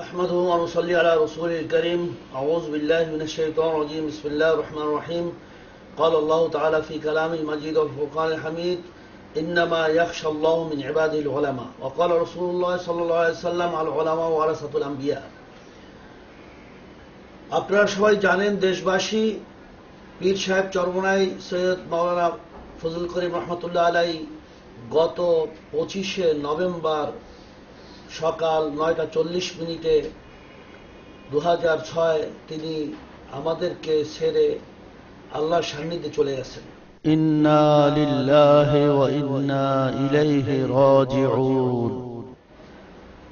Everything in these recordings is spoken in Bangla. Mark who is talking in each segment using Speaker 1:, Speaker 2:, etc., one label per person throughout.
Speaker 1: نحمده ونصلي على رسوله الكريم. أعوذ بالله من الشيطان الرجيم. بسم الله الرحمن الرحيم. قال الله تعالى في كلامه المجيد والفرقان الحميد: إنما يخشى الله من عباده العلماء. وقال رسول الله صلى الله عليه وسلم: العلماء ورثة الأنبياء. আপনারা সবাই জানেন, দেশবাসী, পীর সাহেব চরমোনাই সৈয়দ মাওলানা ফজলুল করিম রহমতুল্লাহ আলাইহি গত 25শে নভেম্বর সকাল 9টা 40 মিনিটে 2006 তিনি আমাদেরকে ছেড়ে আল্লাহর সান্নিধ্যে চলে গেছেন।
Speaker 2: ইন্না লিল্লাহি ওয়া ইন্না ইলাইহি রাজিউন।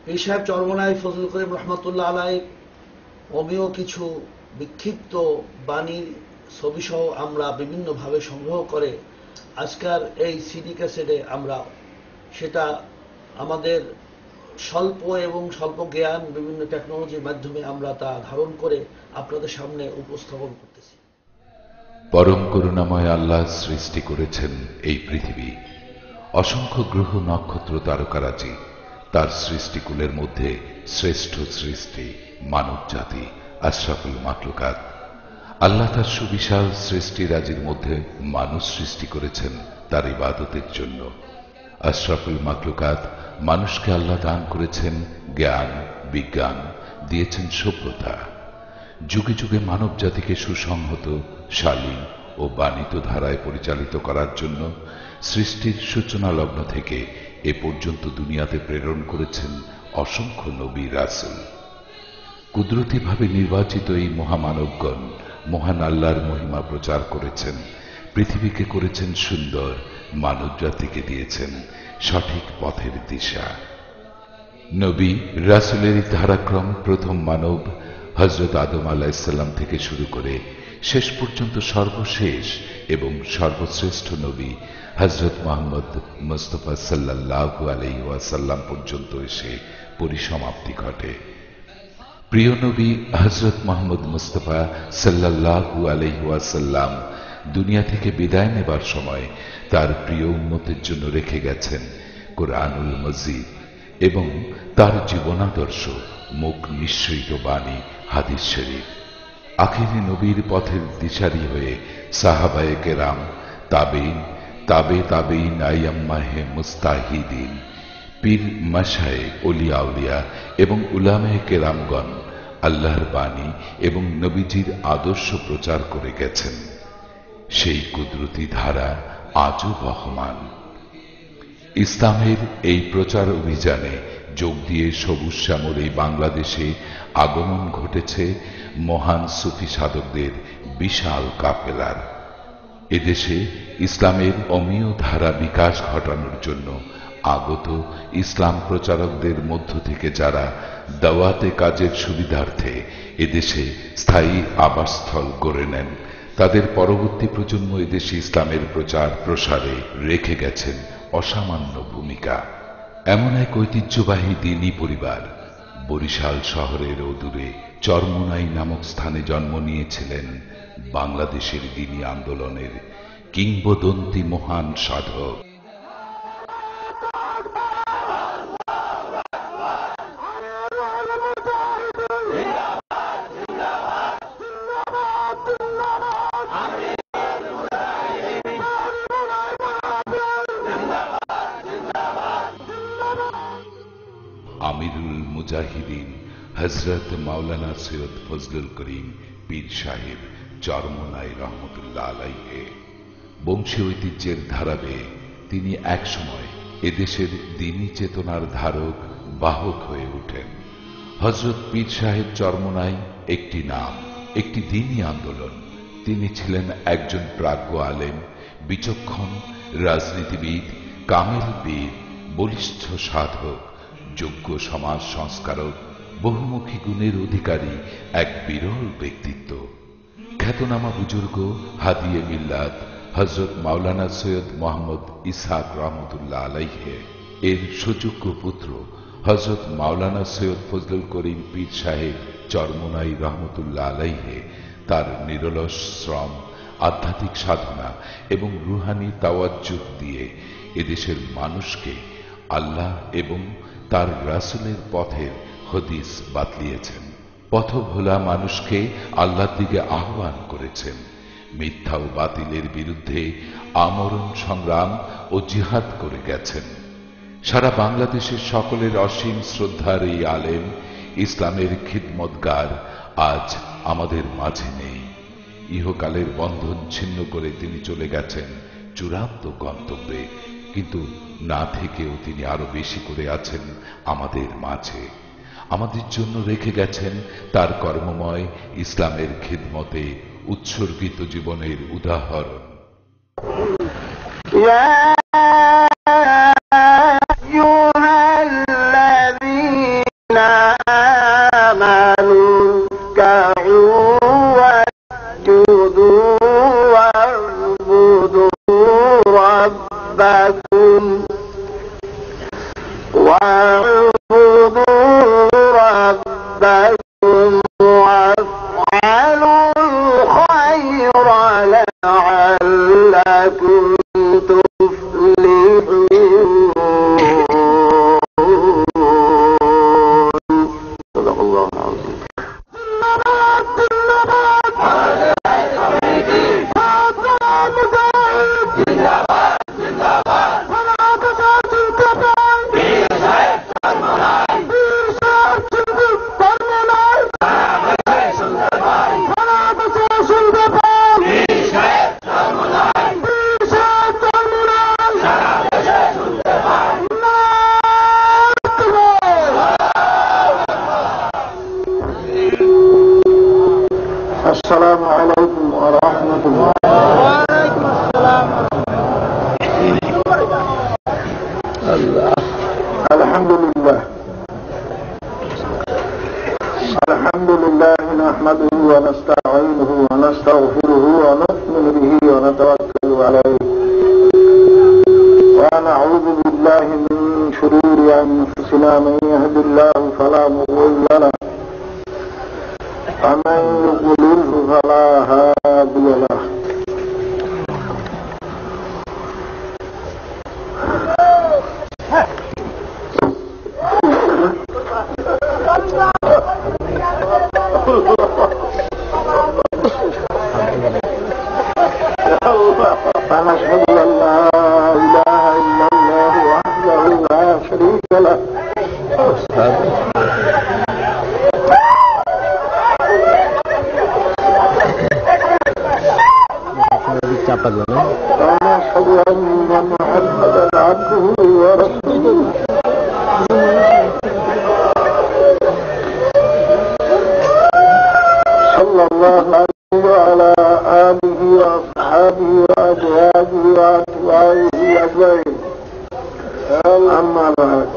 Speaker 1: পীর সাহেব চরমোনাই ফজলুল করিম রহমতুল্লাহ আলাইহি অমীয় কিছু বিক্ষিপ্ত বাণীর ছবিসহ আমরা বিভিন্নভাবে সংগ্রহ করে আজকার এই সিডি ক্যাসেটে আমরা সেটা আমাদের স্বল্প এবং স্বল্প জ্ঞান বিভিন্ন টেকনোলজির মাধ্যমে আমরা তা ধারণ করে আপনাদের সামনে উপস্থাপন করতেছি।
Speaker 3: পরম করুণাময় আল্লাহ সৃষ্টি করেছেন এই পৃথিবী, অসংখ্য গ্রহ নক্ষত্র তারকারাজি। তার সৃষ্টিকুলের মধ্যে শ্রেষ্ঠ সৃষ্টি মানব জাতি, আশরাফুল মাখলুকাত। আল্লাহ তার সুবিশাল সৃষ্টিরাজির মধ্যে মানুষ সৃষ্টি করেছেন তার ইবাদতের জন্য। আশরাফুল মাখলুকাত মানুষকে আল্লাহ দান করেছেন জ্ঞান, বিজ্ঞান, দিয়েছেন সভ্যতা। যুগে যুগে মানব জাতিকে সুসংহত, শালীন ও বাণিত ধারায় পরিচালিত করার জন্য সৃষ্টির সূচনা লগ্ন থেকে এ পর্যন্ত দুনিয়াতে প্রেরণ করেছেন অসংখ্য নবী রাসূল। কুদরতিভাবে নির্বাচিত এই মহামানবগণ মহান আল্লাহর মহিমা প্রচার করেছেন, পৃথিবীকে করেছেন সুন্দর, মানব জাতিকে দিয়েছেন সঠিক পথের দিশা। নবী রাসূলের ধারাক্রম প্রথম মানব হযরত আদম আলাইহিসসালাম থেকে শুরু করে শেষ পর্যন্ত সর্বশেষ এবং সর্বশ্রেষ্ঠ নবী হযরত মুহাম্মদ মুস্তাফা সাল্লাল্লাহু আলাইহি ওয়াসাল্লাম পর্যন্ত এসে পরিসমাপ্তি ঘটে। প্রিয় নবী হযরত মুহাম্মদ মুস্তাফা সাল্লাল্লাহু আলাইহি ওয়াসাল্লাম দুনিয়া থেকে বিদায় নেবার সময় তার প্রিয় উম্মতের জন্য রেখে গেছেন কোরআনুল মজিদ এবং তার জীবনাদর্শ মুখ নিঃসৃত বাণী হাদিস শরীফ। আখিরি নবীর পথের দিশারি হয়ে সাহাবায়ে কেরাম, তাবেঈন, তাবে তাবেঈন, আইয়াম্মাহে মুস্তাহিদিন, পীর মাশায়েখ, ওলিয়া আউলিয়া এবং উলামায়ে কেরামগণ আল্লাহর বাণী এবং নবীজির আদর্শ প্রচার করে গেছেন। সেই কুদরতি ধারা আজও বহমান। ইসলামের এই প্রচার অভিযানে যোগ দিয়ে সবুজ শ্যামল এই বাংলাদেশে আগমন ঘটেছে মহান সুফি সাধকদের বিশাল কাফেলার। এদেশে ইসলামের অমীয় ধারা বিকাশ ঘটানোর জন্য আগত ইসলাম প্রচারকদের মধ্য থেকে যারা দাওয়াতে কাজের সুবিধার্থে এদেশে স্থায়ী আবাসস্থল গড়ে নেন, তাদের পরবর্তী প্রজন্ম এদেশে ইসলামের প্রচার প্রসারে রেখে গেছেন অসামান্য ভূমিকা। এমন এক ঐতিহ্যবাহী দ্বীনি পরিবার বরিশাল শহরের অদূরে চরমোনাই নামক স্থানে জন্ম নিয়েছিলেন বাংলাদেশের দ্বীনি আন্দোলনের কিংবদন্তি মহান সাধক। আমিরুল মুজাহিদিন হযরত মাওলানা সৈয়দ ফজলুল করিম পীর সাহেব চরমোনাই রহমতুল্লাহ আলাইহি বংশী ঐতিহ্যের ধারাবে তিনি একসময় এদেশের দ্বীনি চেতনার ধারক, বাহক হয়ে ওঠেন। হযরত পীর সাহেব চরমোনাই একটি নাম, একটি দ্বীনি আন্দোলন। তিনি ছিলেন একজন প্রাজ্ঞ আলেম, বিচক্ষণ রাজনীতিবিদ, কামেল বীর, বলিষ্ঠ সাধক, যোগ্য সমাজ সংস্কারক, বহুমুখী গুণের অধিকারী এক বিরল ব্যক্তিত্ব। খ্যাতনামা বুজুর্গ হাদিয়ে মিল্লাত হযরত মাওলানা সৈয়দ মোহাম্মদ ইসহাক রহমতুল্লাহ আলাইহি এর সুযোগ্য পুত্র হযরত মাওলানা সৈয়দ ফজলুল করিম পীর সাহেব চরমোনাই রহমতুল্লাহ আলাইহি তার নিরলস শ্রম, আধ্যাত্মিক সাধনা এবং রুহানি তাওয়াজ্জুহ দিয়ে এদেশের মানুষকে আল্লাহ এবং তার রাসূলের পথের হদিস বাতলিয়েছেন। পথভোলা মানুষকে আল্লাহর দিকে আহ্বান করেছেন। মিথ্যা ও বাতিলের বিরুদ্ধে আমরণ সংগ্রাম ও জিহাদ করে গেছেন। সারা বাংলাদেশের সকলের অসীম শ্রদ্ধার এই আলেম, ইসলামের খিদমতগার আজ আমাদের মাঝে নেই। ইহকালের বন্ধন ছিন্ন করে তিনি চলে গেছেন চূড়ান্ত গন্তব্যে, কিন্তু না থেকেও তিনি আরো বেশি করে আছেন আমাদের মাঝে। আমাদের জন্য রেখে গেছেন তার কর্মময় ইসলামের খিদমতে উৎসর্গিত জীবনের উদাহরণ।
Speaker 4: السلام عليكم ورحمة الله. وعليكم السلام. الحمد لله. الحمد لله نحمده ونستعينه ونستغفره ونؤمن به ونتوكل عليه ونعوذ بالله من شرور أنفسنا. من يهد الله فلا مضل له ومن يضلله فلا هادي له. ونشهد أن لا إله إلا الله وحده لا شريك له ونشهد أن محمدا عبده ورسوله صلى الله عليه وعلى آله وأصحابه وأزواجه وأتباعه أجمعين. أما بعد،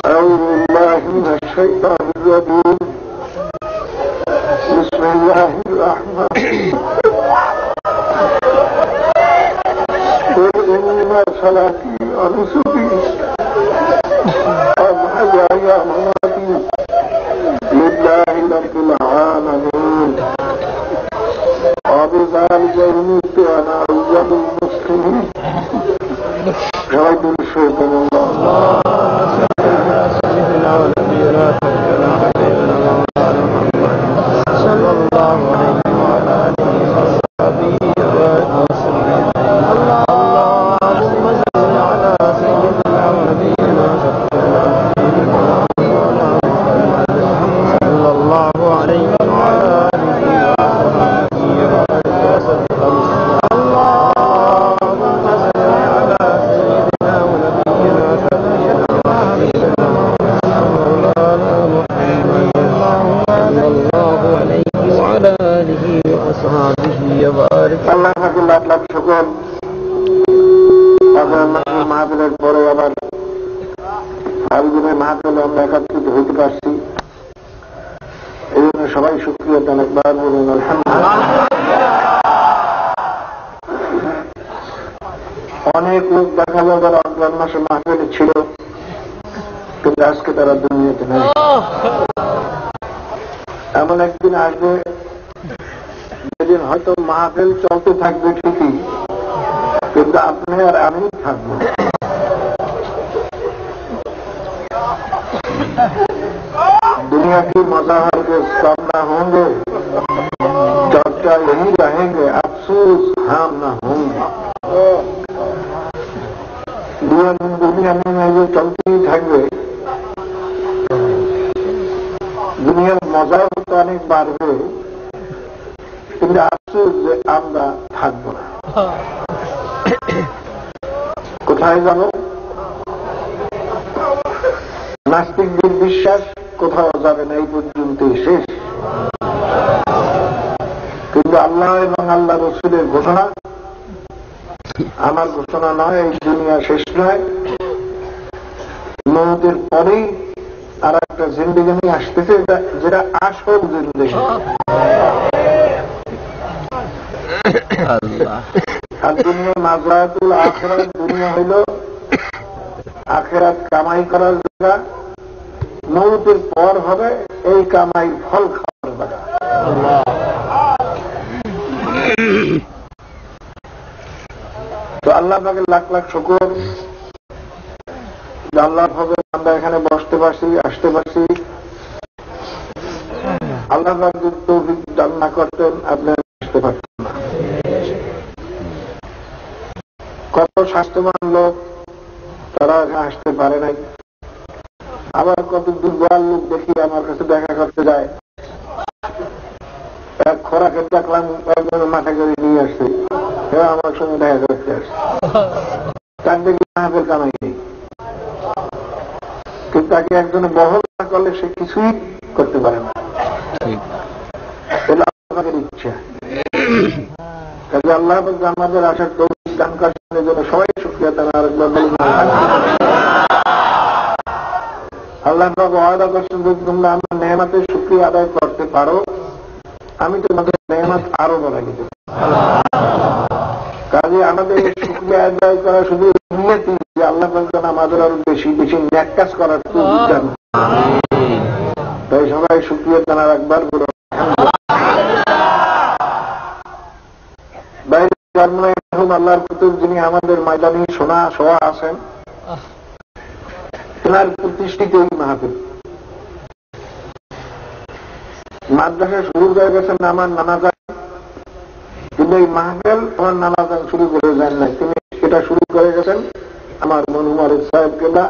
Speaker 4: أعوذ بالله من الشيطان الرجيم. بسم الله الرحمن الرحيم. قل إن صلاتي ونسكي ومحياي ومماتي لله رب العالمين وبذلك أمرت وأنا أول المسلمين. جعلت الشيطان الله سيدنا ونبينا صلى الله عليه وعلى آله وصحبه وسلم. اللهم صل على سيدنا ونبينا صلى الله عليه وعلى آله وصحبه وسلم. اللهم صل على سيدنا ونبينا مولانا محمد صلى الله عليه وعلى آله وصحبه وبارك. আল্লাহ পাকের লাখ লাখ শুকর। মাহফিলের পরে আবার ফাল্গুনের মাহফিলে আমরা একত্রিত হইতে পারছি, এই জন্য সবাই শুকরিয়া দেন। একবার বলুন আলহামদুলিল্লাহ। অনেক লোক দেখা যায় তারা রমজান মাসে মাহফিলে ছিল, কিন্তু আজকে তারা দুনিয়াতে নেই। এমন একদিন আসবে যেদিন হয়তো মাহফিল চলতে থাকবে ঠিকই, কিন্তু আপনি আর আমি থাকবো।
Speaker 5: दुनिया की मज़ाहर के सामना होंगे, चर्चा यही रहेंगे, अफसोस हम न होंगे। दुनिया में जो चलती ही থাকবে, দুনিয়ার মজাও তো অনেক বাড়বে, কিন্তু আফসোস যে আমরা থাকবো না। কোথায় যাব? নাস্তিকদের বিশ্বাস কোথাও যাবে না, এই পর্যন্তই শেষ। কিন্তু আল্লাহ এবং আল্লাহ রসুলের ঘোষণা, আমার ঘোষণা নয়, এই দুনিয়া শেষ নয়, মৌতের পরেই আর একটা জিন্দেগি আসতেছে, যেটা আসল জিন্দেগি। আর দুনিয়া মাযরাতুল আখিরাত, দুনিয়া হইল আখিরাত কামাই করার জায়গা, মৌতের পর হবে এই কামাই ফল খাওয়ার জায়গা। তো আল্লাহ পাকের লাখ লাখ শুকর, আল্লাহ ভাবে আমরা এখানে বসতে পারছি, আসতে পারছি। আল্লাহ পাক যদি তৌফিক দান না করতেন, আপনি আসতে পারতেন না। কত স্বাস্থ্যবান লোক, তারা আসতে পারে নাই। আবার কত দুর্বল লোক দেখি আমার কাছে দেখা করতে যায়, এক খোরাকে দেখলাম একজনের মাথা করে নিয়ে আসছে, আমার সঙ্গে দেখা করতে আসছে, তার দেখি মাহফিল কামাই নেই। কিন্তু তাকে একজনে বহল না করলে সে কিছুই করতে পারে না। এটা আল্লাহের ইচ্ছা। কাজে আল্লাহ আমাদের আসার তৌফিক দান করার জন্য সবাই শুকরিয়া তারা আরেকবার বলুন। আল্লাহ পাক ওয়াদা করছেন, যদি তোমরা আমার নেয়ামতের শুকরিয়া আদায় করতে পারো, আমি তোমাদের নেয়ামত আরো বাড়াই দেব। কাজে আমাদের শুকরিয়া আদায় করা শুধু নিয়তি যে আল্লাহ পাক আমাদের আরো বেশি বেশি নেক কাজ করার তৌফিক দান। তাই সবাই শুকরিয়া জানার একবার বলো আল্লাহর কুতুব, যিনি আমাদের ময়দানি সোনা সোয়া আছেন, তেনার প্রতিষ্ঠিত এই মাহফিল। মাদ্রাসা শুরু হয়ে গেছেন আমার নানা যান, কিন্তু এই মাহফিল আমার নানা যান শুরু করে যান নাই, তিনি এটা শুরু করে গেছেন আমার মনহুমার সাহেব কেলা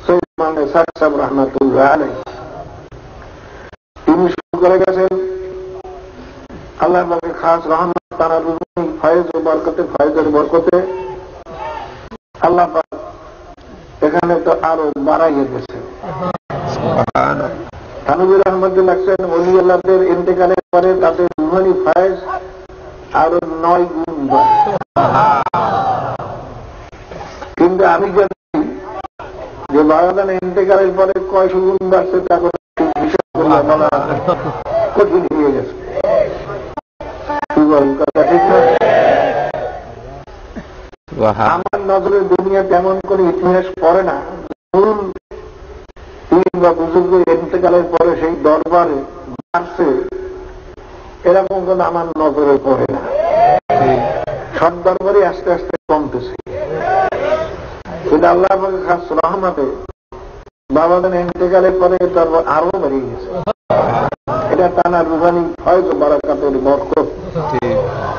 Speaker 5: সৈয়দ মানে সাহেব রহমাতুল্লাহ আলাইহি। তিনি শুরু করে গেছেন। আল্লাহ পাকের খাস রহমত, তারা ফয়েজ ও বরকতে, ফয়েজের বরকতে আল্লাহ পাক এখানে তো আরো বাড়াইয়ে গেছে। তানভীর আহমদে লাগছেন, ওলি আল্লাহদের ইন্তেকালের পরে তাদের রুহানি ফয়েজ আরো 9 গুণ বাড়ে। কিন্তু আমি জানি যে বাবাদান ইন্তেকালের পরে কয়শো গুণ বাড়ছে, তা কোনো বিষয় বলা কঠিন হয়ে গেছে। আমার নজরে দুনিয়া তেমন কোন ইতিহাস পড়ে না, মূল পীর বা বুজুর্গ ইন্তেকালের পরে সেই দরবারে বাড়ছে, এরকম কোন আমার নজরে পড়ে না। সব দরবারই আস্তে আস্তে কমতেছে। কিন্তু আল্লাহ খাস রহমতে বাবাদের ইন্তেকালের পরে দরবার আরো বেড়ে গেছে। এটা টানা রুহানি ফয়েজ বারাকাতের বরকত,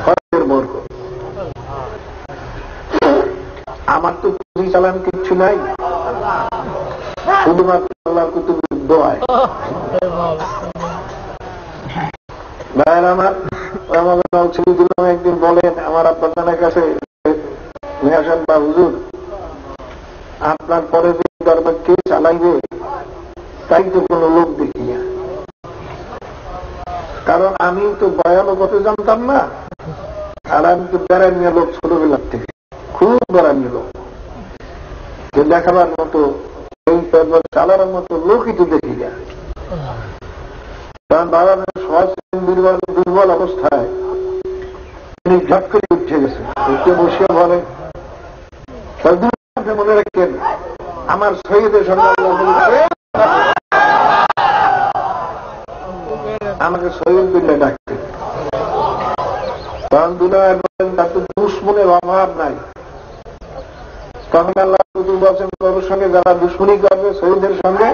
Speaker 5: ফয়েজের বরকত। আমার তো পুঁজি চালান কিচ্ছু নাই, শুধুমাত্র আল্লাহর কুতুবের দোয়ায়। ভাইয়ের আমার একদিন বলেন আমার আব্বাজানের কাছে, মেয়াসান বা হুজুর, আপনার পরে যে দরবার কে চালাইবে তাই তো কোনো লোক দেখি না। কারণ আমি তো বয়ানও করতে জানতাম না, আর আমি তো বেড়ানিয়া লোক ছোটবেলার থেকে, খুব বেড়ানিয়া লোক, যে দেখাবার মতো এই দরবার চালানোর মতো লোকই তো দেখি না। কারণ বাবা সহজ দুর্বল অবস্থায় তিনি ঝট করে উঠে গেছে, উঠে বসিয়া বলে, মনে রাখেন আমার শহীদের সঙ্গে আমাকে শহীদ দিলে ডাকতে। কারণ দুনিয়ায় বলেন তার তো দুশ্মনের অভাব নাই। তখন আল্লাহ বলছেন, তোর সঙ্গে যারা দুশ্মনী করবে শহীদের সঙ্গে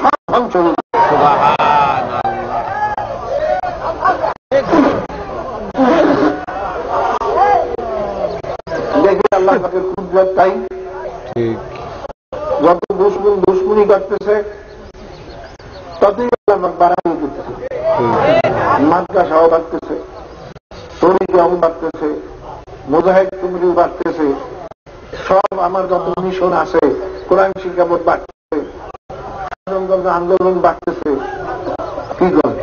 Speaker 5: সব ধ্বংস যত দুশ্মনী করতেছে ততই আল্লাহ বাড়াই দিতেছে, মাদ্রাসাও বাড়তেছে, তরিকাও বাড়তেছে, মুজাহিদ তুমরিও বাড়তেছে, সব আমার যত মিশন আছে কোরআন শিক্ষা বোর্ড বাড়তেছে, আন্দোলন বাড়তেছে। কি করে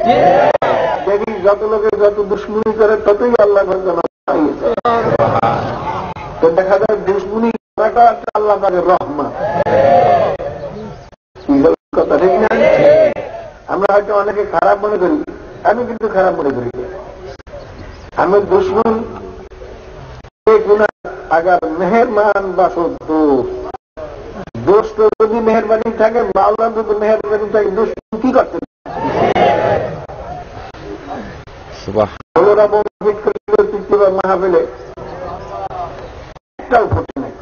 Speaker 5: দেখি যত লোকে যত দুশ্মনী করে ততই আল্লাহ তো দেখা যায় দুশ্মনী করাটা আল্লাহ পাকের রহমত। কথা ঠিক না? আমরা হয়তো অনেকে খারাপ মনে করি, আমি কিন্তু খারাপ মনে করি। আমি দুশ্মন আগার মেহরবান বা দোস্ত যদি মেহরবানি থাকে, মাওলা যদি মেহরবানি থাকে, দুশ্মন কি করতে মাহফিলে একটাও ক্ষতি নেই।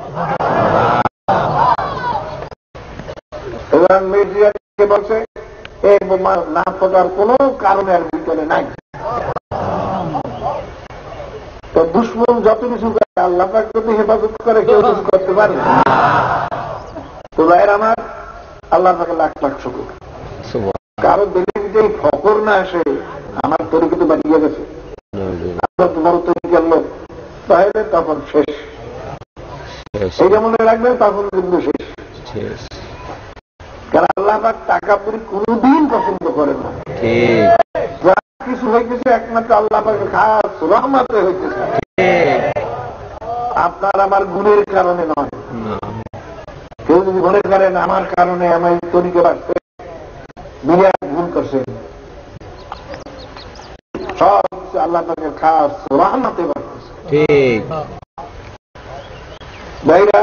Speaker 5: মিডিয়াকে বলছে এই বোমা না ফোটার কোন কারণের ভিতরে নাই। তো দুশ্মন যত কিছু করে আল্লাহ পাক যদি হেফাজত করে কেউ কিছু করতে পারে। তো ভাইয়ের আমার আল্লাহ পাকে লাখ লাখ শুকর। কারো দিলে যদি ফকর না আসে, আমার তরিকা তো বাড়িয়ে গেছে, আপনার তোমার তরিকার লোক, তাহলে তখন শেষ। এইটা মনে রাখবেন, তখন কিন্তু শেষ। কারণ আল্লাহ পাক টাকা পরি কোনদিন পছন্দ করে না। যা কিছু হইতেছে একমাত্র আল্লাহ পাকের খাস রহমতে হইতেছে, আপনার আমার গুণের কারণে নয়। কেউ যদি মনে করেন আমার কারণে আমার তরিকে বাড়ছে, বিরাট ভুল করছে। সব কিছু আল্লাহ পাকের খাস রহমতে বাড়তেছে। ভাইরা,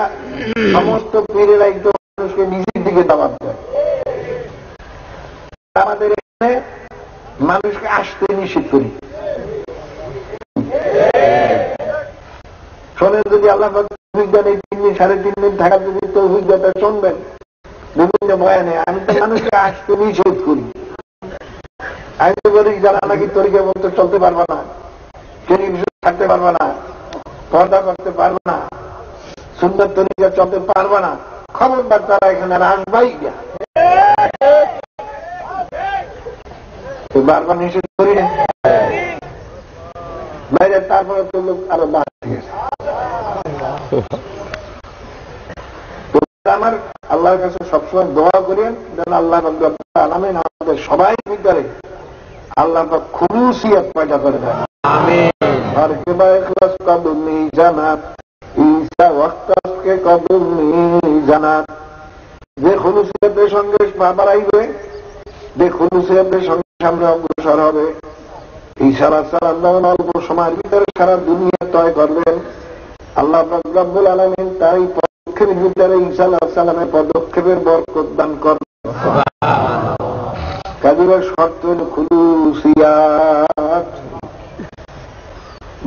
Speaker 5: সমস্ত পীরেরা একদম মানুষকে নিজের দিকে দাবাত দেয়। আমাদের এখানে মানুষকে আসতে নিষেধ করি। শোনেন, যদি আল্লাহ অভিজ্ঞান এই 3 দিন 3.5 দিন থাকার যদি তো অভিজ্ঞতা শুনবেন বিভিন্ন বয়ানে, আমি তো মানুষকে আসতে নিষেধ করি। আমি তো বলি যারা নাকি তরিকা বলতে চলতে পারবে না, টেলিভিশন থাকতে পারবে না, পর্দা করতে পারবে না, সুন্দর তরিকা চলতে পারবে না, খবরদার তারা এখানে আর আসবাই না। বারবার নিষেধ করি না বাইরে, তারপরে তো লোক আরো বাড়তে গেছে। আমার আল্লাহর কাছে সবসময় দোয়া করেন যেন আল্লাহ আলামিন আমাদের সবাই ভিতরে আল্লাহ খুলুসিয়ত পয়দা করে দেন। আর কেবা ইখলাস কবুল নেই জানাত, ঈসা ওয়াক্তাসকে কবুল নেই জানাত। যে খুলুসিয়তের সঙ্গে বাড়াইবে, যে খুলুসিয়তের সঙ্গে সামনে অগ্রসর হবে, ঈসা আলাইহিস সালাম যেমন অল্প সময়ের ভিতরে সারা দুনিয়া তয় করলেন, আল্লাহ রাব্বুল আলামিন তাই পদক্ষেপের ভিতরে ঈসা আলাইহিস সালামের পদক্ষেপের বরকত দান করলেন। কাজের শর্ত হল খুলুসিয়াত।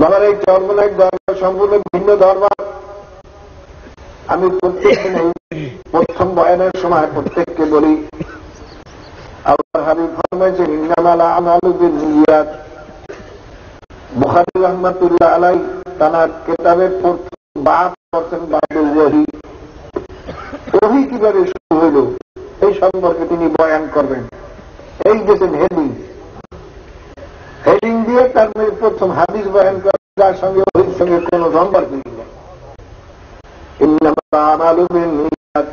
Speaker 5: বাবার এই চরমনাই দরবার সম্পূর্ণ ভিন্ন দরবার। আমি প্রত্যেক প্রথম বয়ানের সময় প্রত্যেককে বলি, আল্লাহর হাবিব ফরমাইছেন ইন্নামাল আমালু বিন্নিয়াত। বুখারী রাহমাতুল্লাহ আলাইহি তার কিতাবের প্রথম বাব করতেন বাবুল ওহী। ওহী কিভাবে শুরু হইল এই সম্পর্কে তিনি বয়ান করবেন। এই গেছেন হেডিং দিয়ে তার প্রথম হাদিস বয়ান করেন, যার সঙ্গে ওহীর সঙ্গে কোন সম্পর্ক নেই। ইন্নামাল আমালু বিন্নিয়াত,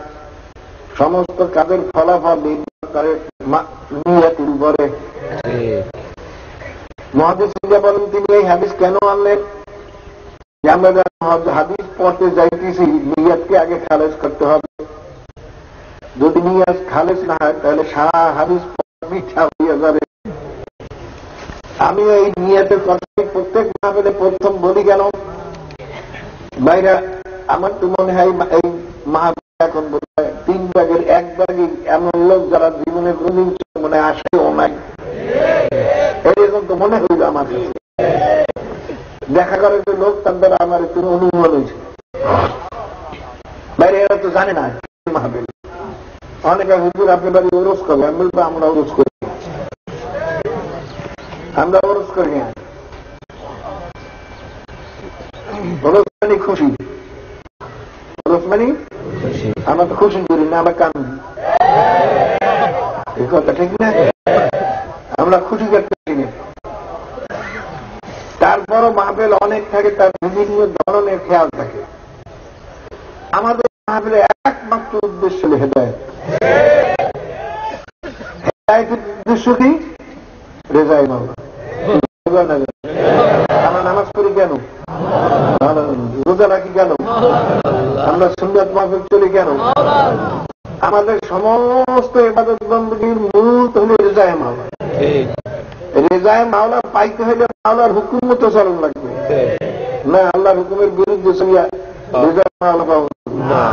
Speaker 5: সমস্ত কাজের ফলাফল নির্ভর করে নিয়তের উপরে। মুহাদ্দিস বলেন, তিনি এই হাদিস কেন আনলেন? যে আমরা হাদিস পড়তে যাইতেছি, নিয়তকে আগে খালেজ করতে হবে। যদি নিয়ত খালেজ না হয় তাহলে সারা হাদিস মিথ্যা হইয়া যাবে। আমি এই নিয়তের কথাই প্রত্যেক মাহফিলে প্রথম বলি কেন? বাইরা, আমার তো মনে হয় এই মাহফিল এখন বোধ হয় 3 ভাগের 1 ভাগই এমন লোক যারা জীবনে কোনদিন মনে আসেও নাই। এরকম তো মনে হইল আমার কাছে। দেখা করে যে লোক, তার দ্বারা আমার একটু অনুমান হয়েছে। বাইরে এরা তো জানে না মাহফিল। অনেকে হুজুর আপনার বাড়ি ওরস করবে, আমি বলবো আমরা ওরস করি, আমরা ওরস করি না। ওরস মানে খুশি, ওরস মানে আমরা তো খুশি করি না আমরা কান্দি। এই কথা ঠিক না? আমরা খুশি করতে পারি। তারপরও মাহফিল অনেক থাকে, তার বিভিন্ন ধরনের খেয়াল থাকে। আমাদের মাহফিলে একমাত্র উদ্দেশ্য হেদায়েত। হেদায়েতের উদ্দেশ্য কি? রেজায়ে মাওলা। আমরা নামাজ পড়ি কেন? রোজা রাখি কেন? আমরা সুন্নাত মাহফিল চলি কেন? আমাদের সমস্ত ইবাদত বন্দেগীর মূল হল রেজায়ে মাওলা। রেজায়ে মাওলা পাইতে হলে মাওলার হুকুম মতো চলন লাগবে, না আল্লাহর হুকুমের বিরুদ্ধে চলিয়া রেজায়ে মাওলা পাওয়া না।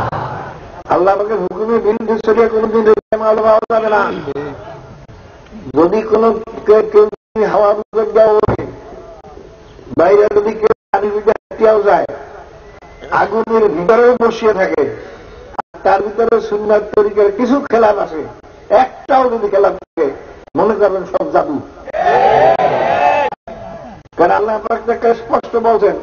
Speaker 5: আল্লাহ আমাকে হুকুমের বিরুদ্ধে চলিয়া কোনদিন রেজায়ে মাওলা পাওয়া যাবে না। যদি কোন কেউ হাওয়া বুঝে দেওয়া বাইরে, যদি কেউ পানি বুঝে হাঁটিয়াও যায়, আগুনের ভিতরেও বসিয়ে থাকে, তার ভিতরে সুন্নাত তরিকার কিছু খেলাপ আছে, একটাও যদি খেলাপ থাকে মনে করবেন সব জাদু। কারণ আল্লাহ পাক স্পষ্ট বলছেন,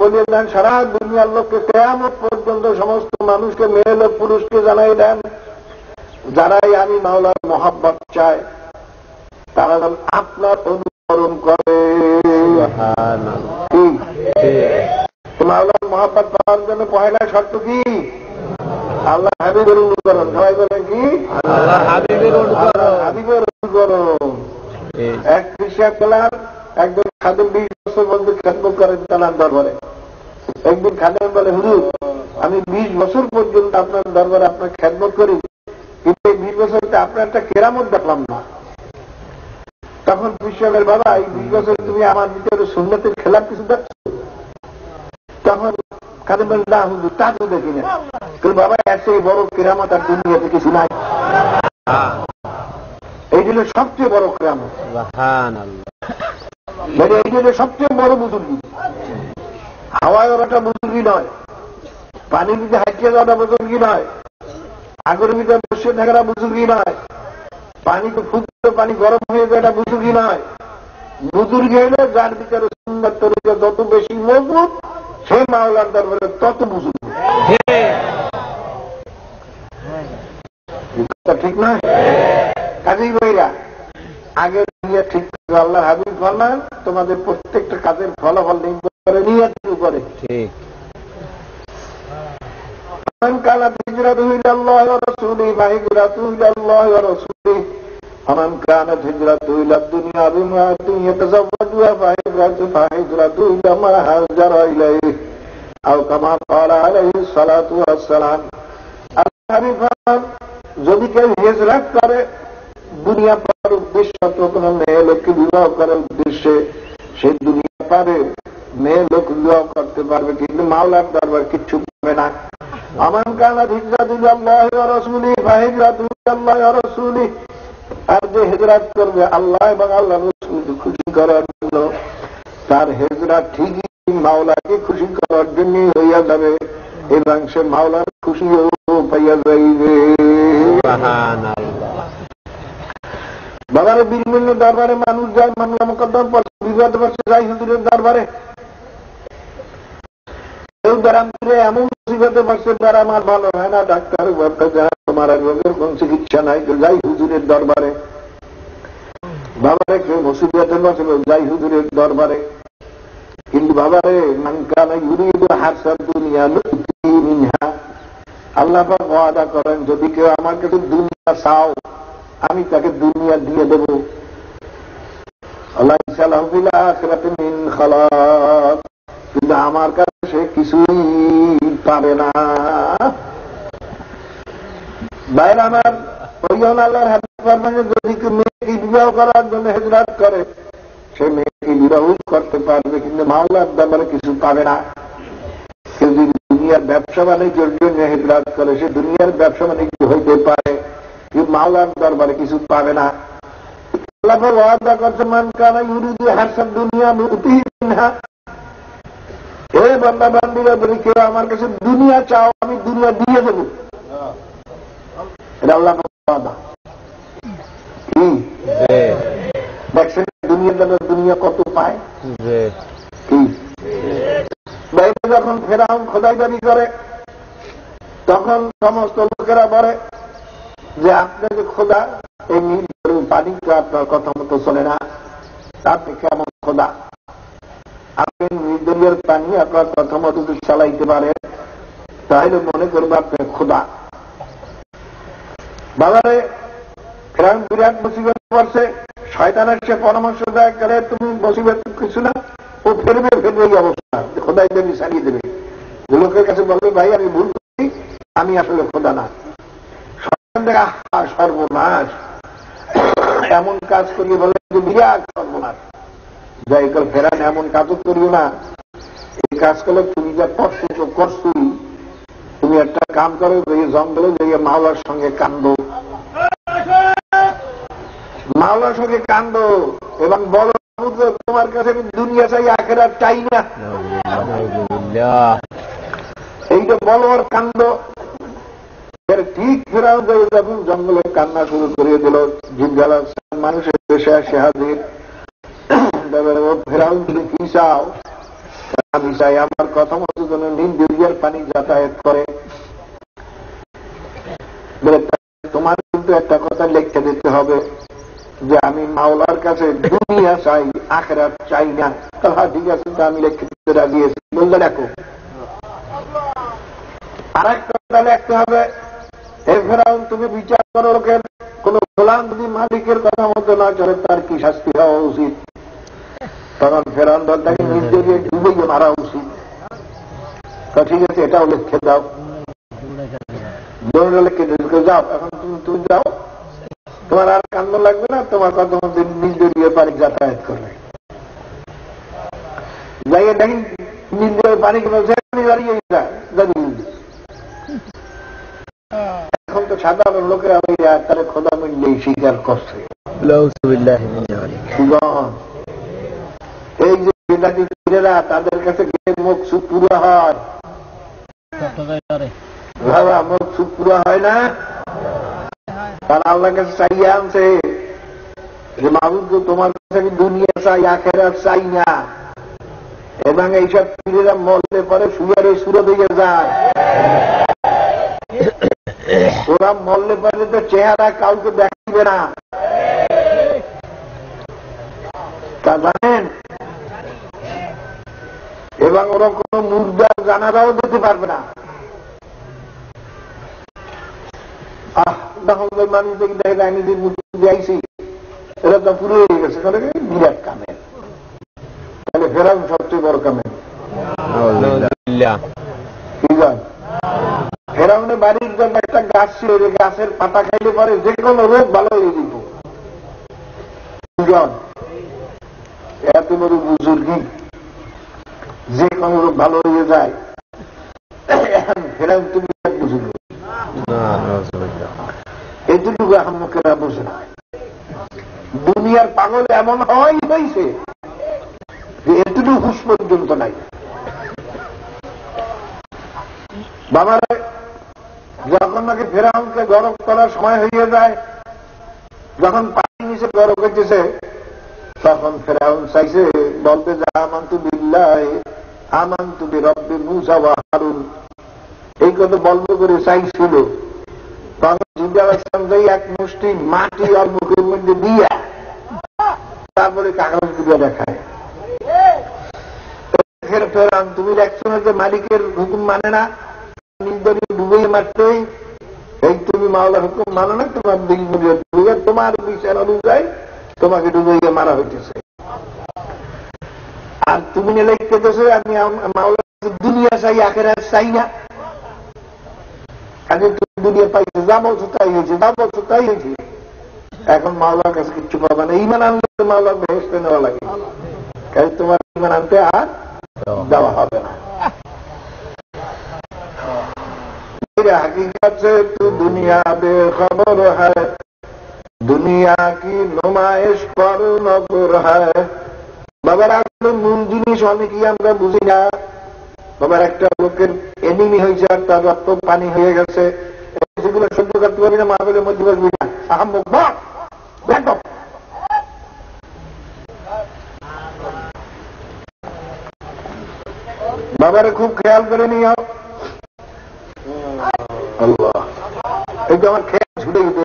Speaker 5: বলিয়ে দেন সারা দুনিয়ার লোককে কিয়ামত পর্যন্ত সমস্ত মানুষকে, মেয়ে লোক পুরুষকে জানাই দেন, যারাই আমি মাওলার মহাব্বত চায় তারা আপনার অনুসরণ করে। মাওলার মহাব্বত পাওয়ার জন্য পয়লা শর্ত কি? আল্লাহ হাবিবের অনুকরণ। সবাই বলেন কি? আল্লাহ হাবিবের অনুকরণ। এক হিসাব পেলাম, একজন খাদেম 20 বছর বন্ধু খেদমত করেন তার দরবারে। একদিন খাদেম বলে, হুজুর আমি 20 বছর পর্যন্ত আপনার দরবারে আপনার খেদমত করি, কিন্তু এই 20 বছরতে আপনার একটা কেরামত দেখলাম না। তখন বিশ্বমের বাবা, এই 20 বছর তুমি আমার ভিতরে সুন্নতের খেলাপ কিছু দেখছো? তখন খাদেম বলে, না হুজুর তা তো দেখি না। বাবা এর চেয়ে বড় কেরামত আর দুনিয়াতে কিছু নাই। এই জন্য সবচেয়ে বড় কেরামত, এই জন্য সবচেয়ে বড় বুজুর্গি। হাওয়ায় ওরাটা বুজুর্গি নয়, পানির ভিতরে হাঁটিয়ে যাওয়াটা বুজুর্গি নয়, আগুনের ভিতরে বসে থাকাটা বুজুর্গি নয়, পানি তো ফুটতে পানি গরম হয়ে যায়, এটা বুজুর্গি নয়। বুজুর্গি হলে যার ভিতরে সুন্নাত তরিকা যত বেশি মজবুত, সে মাওলার দরবারে তত বুজুর্গি। ঠিক নয়? কাজেই ভাইরা আগে নিয়ে ঠিক আল্লাহ হাবিব ফরমান, তোমাদের প্রত্যেকটা কাজের ফলাফল নির্ভর করে নিয়তের উপরে। ঠিক। من كانت هجرته إلى الله ورسوله فهجرته إلى الله ورسوله ومن كانت هجرته إلى الدنيا بامرأة يتزوجها فهجرته إلى ما هاجر إليه أو كما قال عليه الصلاة والسلام। যদি কেউ হিজরত করে দুনিয়া পাওয়ার উদ্দেশ্য, তো কোন মেয়ে লোককে বিবাহ করার উদ্দেশ্যে সে দুনিয়া পাবে, মেয়ে লোক বিবাহ করতে পারবে, কিন্তু মাওলার দরবার কিচ্ছু পাবে না। আমান কানাত হিজরাতুল আল্লাহি ওয়া রাসূলিহি ফাহিজরাতুল আল্লাহি ওয়া রাসূলিহি, আর যে হিজরত করবে আল্লাহ এবং আল্লাহর রাসূলকে খুশি করার জন্য, তার হিজরত ঠিকই মাওলাকে খুশি করার জন্য হইয়া যাবে এবং সে মাওলার খুশিও পাইয়া যাইবে। বাবারে বিভিন্ন দরবারে মানুষ যায়, মামলা মোকদ্দমা পড়ছে, বিবাদ পড়ছে, যাই হুজুরের দরবারে। কেউ দারামপুরে এমন মুসিবতে পড়ছে, যারা আমার ভালো হয় না, ডাক্তার তোমার রোগের কোন চিকিৎসা নাই, যাই হুজুরের দরবারে। বাবারে কেউ মুসিবতে পড়ছে, যাই হুজুরের দরবারে। কিন্তু বাবারে মান কানা ইউরিদু হাসাদ দুনিয়া নুতি মিনহা, আল্লাহ পাক ওয়াদা করেন, যদি কেউ আমার কাছে দুনিয়া চাও আমি তাকে দুনিয়া দিয়ে দেব। লাইসা লাহু ফিল আখিরাতি মিন খালাক, কিন্তু আমার কাছে সে কিছুই পাবে না। বাইরে আমার ওইজন আল্লাহর হাবিব ফরমান, যদি কেউ মেয়েকে বিবাহ করার জন্য হিজরত করে সে মেয়েকে বিবাহ করতে পারবে, কিন্তু মাওলার দরবারে কিছু পাবে না। কেউ যদি দুনিয়ার ব্যবসা বাণিজ্যের জন্য হিজরত করে, সে দুনিয়ার ব্যবসা বাণিজ্য হইতে পারে, কিন্তু মাওলার দরবারে কিছু পাবে না। আল্লাহ ওয়াদা করছে, মান কানা ইউরিদু হাসাদ দুনিয়া নুতিহি মিনহা, হে বান্দা বান্দীরা, যদি কেউ আমার কাছে দুনিয়া চাও আমি দুনিয়া দিয়ে দেব। এটা আল্লাহ ওয়াদা। কি দেখছেন দুনিয়া কত পায়? কি বাইরে যখন ফেরাউন খোদাই দাবি করে তখন সমস্ত লোকেরা বলে যে আপনার যে খোদা এই নীল পানি তো আপনার কথা মতো চলে না, তাতে কেমন খোদা? আপনি নির্দলীয় পানি আপনার কথা মতো যদি চালাইতে পারেন তাহলে মনে করবো আপনার খোদা। বাজারে ফেরাউন বিরাট মুসিবত পড়ছে, শয়তান এসে পরামর্শ দেয় করে তুমি মুসিবত কিছু না, ও ফেরবে এই অবস্থা খোদাই দেবী চালিয়ে দেবে। লোকের কাছে বলবে ভাই আমি ভুল করছি, আমি আসলে খোদা না। সর্বনাশ, এমন কাজ করিয়ে বলে বিরাট সর্বনাশ। যাই কর ফেরান এমন কাজও করিও না, এই কাজ করলে তুমি যা করছো তুমি একটা কাম করো, যে জঙ্গলে যে মাওলার সঙ্গে কান্দো, মাওলার সঙ্গে কান্দো এবং বলো তোমার কাছে আমি দুনিয়া চাই আখেরাত চাই না, এইটা বলো আর কান্দো। ঠিক ফেরাও যখন জঙ্গলে কান্না শুরু করিয়ে দিল, জিজ্ঞাসা মানুষের দেশে আসে হাজির। ফেরাও তুমি কি চাও? আমি চাই আমার কথা মতো যেন নীল দরিয়ার পানি যাতায়াত করে। তোমার কিন্তু একটা কথা লিখতে দিতে হবে যে আমি মাওলার কাছে দুনিয়া চাই আখেরাত চাই না। ঠিক আছে, আমি লিখতে দিতে রাজি আছি, বললে দেখো। আর একটা কথা লিখতে হবে, ফেরাউন তুমি বিচার করো লোকের কোন গোলাম যদি মালিকের কথা মতো না চলে তার কি শাস্তি হওয়া উচিত। তখন ফেরাউন তাকে নির্দলীয় ডুবিয়ে মারা উচিত। ঠিক আছে, এটাও লিখে দাও, লিখে যাও। এখন তুমি যাও, তোমার আর কান্দ লাগবে না, তোমার কথা মতো নির্দলীয় পানি যাতায়াত করবে। যাইয়ে দেখি নির্দলীয় পানি দাঁড়িয়ে এখন তো সাধারণ লোকেরা তারা খোদা মিললেই স্বীকার করছে। এই যে বেদাতি পীরেরা তাদের কাছে গিয়ে মুখ সুখ পুরা হয়, বাবা মুখ সুখ পুরা হয় না, তারা আল্লাহর কাছে চাইয়ে আনছে যে মাহবুব তোমার কাছে আমি দুনিয়া চাই আখেরাত চাই না। এবং এইসব পীরেরা মরলে পরে সুয়ারে সুরত হয়ে যায়। ওরা মরলে পরে তো চেহারা কাউকে দেখাবে না, তা জানেন। এবং ওরা কোন মুর্দার জানাজাও দিতে পারবে না। মানুষ দেখি দেখে আমি যে মূর্তি দিয়েছি এরা তো পুরো হয়ে গেছে, বিরাট কামের। তাহলে ফেরাউন সবচেয়ে বড় কামের। ফেরাউনের বাড়ির জন্য একটা গাছ ছিল, গাছের পাতা খাইলে পরে যে কোনো রোগ ভালো হয়ে যেত। এত বড় বুজুর্গি, যে কোনো রোগ ভালো হয়ে যায়। ফেরাউন তুমি বুঝুন এতটুকু আহম্মকেরা বোঝে না। দুনিয়ার পাগল এমন হওয়াই হয়েছে যে এতটুকু হুঁশ পর্যন্ত নাই। বাবার যখন নাকি ফেরাউনকে গরম করার সময় হয়ে যায়, যখন পানি নিচে গরম করতেছে, তখন ফেরাউন চাইছে বলতে যে আমানতু বিল্লাহি আমানতু বিরব্বি মূসা ওয়া হারুন, এই কথা বলব করে চাইছিল। তখন জিবরাইল আলাইহিস সালাম যাই এক মুষ্টি মাটি আর মুখের মধ্যে দিয়া তারপরে কাগজ দিয়ে দেখায়। ফেরাউন তুমি দেখছো না যে মালিকের হুকুম মানে না, নির্দলীয় ডুবেই মারতেই, এই তুমি মাওলার হুকুম মানো না, তোমার দিল ডুবে তোমার বিচার অনুযায়ী তোমাকে ডুবাইয়ে মারা হইতেছে। আর তুমি লিখতেছো আমি মাওলার দুনিয়া চাই আখেরাত চাই না। আগে তুমি দুনিয়া পাইছো, যা বলছো তাই হয়েছে, যা বলছো তাই হয়েছে। এখন মাওলার কাছে কিচ্ছু পাবা না। ইমান আনলে মাওলার বেহেশতে নেওয়া লাগে, কারণ তোমার ইমান আনতে আর দেওয়া হবে না। हकीकत से तू दुनिया बेखबर है, दुनिया की नुमाइश पर नजर है। বাবার আসলে মূল জিনিস অনেকেই আমরা বুঝি না। বাবার একটা লোকের এনিমি হয়েছে আর তার রক্ত পানি হয়ে গেছে, সেগুলো সহ্য করতে পারি না, মাহফিলের মধ্যে বসবি না, আহাম্মক বস। বাবারে খুব খেয়াল করে নিও। আল্লাহ, একটু আমার খেয়াল ছুটে গেছে।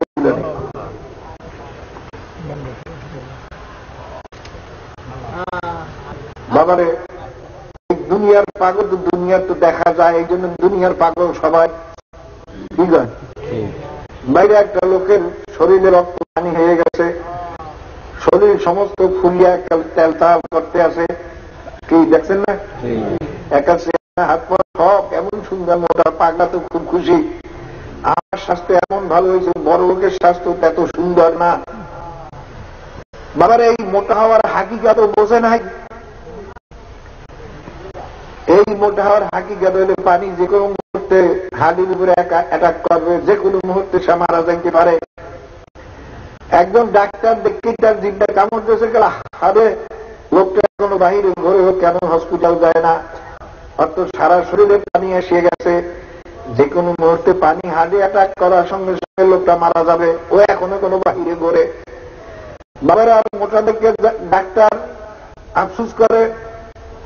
Speaker 5: বাবারে দুনিয়ার পাগল তো দুনিয়ার তো দেখা যায়, এই জন্য দুনিয়ার পাগল সবাই। ঠিক আছে, বাইরে একটা লোকের শরীরে রক্ত পানি হয়ে গেছে, শরীর সমস্ত ফুলিয়া তেলতাল করতে আছে, কি দেখছেন না? একা হাত পা সব এমন সুন্দর, মোটা পাগলা তো খুব খুশি, আমার স্বাস্থ্য এমন ভালো হয়েছে, বড় লোকের স্বাস্থ্য এত সুন্দর না। বাবার এই মোটা হওয়ার হাকিকত বোঝে নাই। এই মোটা হওয়ার হাকিকত হলে পানি যে কোনো মুহূর্তে হাড়ির উপরে অ্যাটাক করবে, যে কোনো মুহূর্তে সে মারা যাইতে পারে। একজন ডাক্তার দেখে তার জিভটা কামড় দিয়েছে, গেল হারে লোকটা এখনো বাহিরে ঘরে হোক, কেন হসপিটাল যায় না? অর্থাৎ সারা শরীরে পানি এসে গেছে, যে কোনো মুহূর্তে পানি হাড়ে অ্যাটাক করার সঙ্গে সঙ্গে লোকটা মারা যাবে, ও এখনো কোনো বাহিরে ঘরে। বাবার আর মোটা দেখে ডাক্তার আফসুস করে,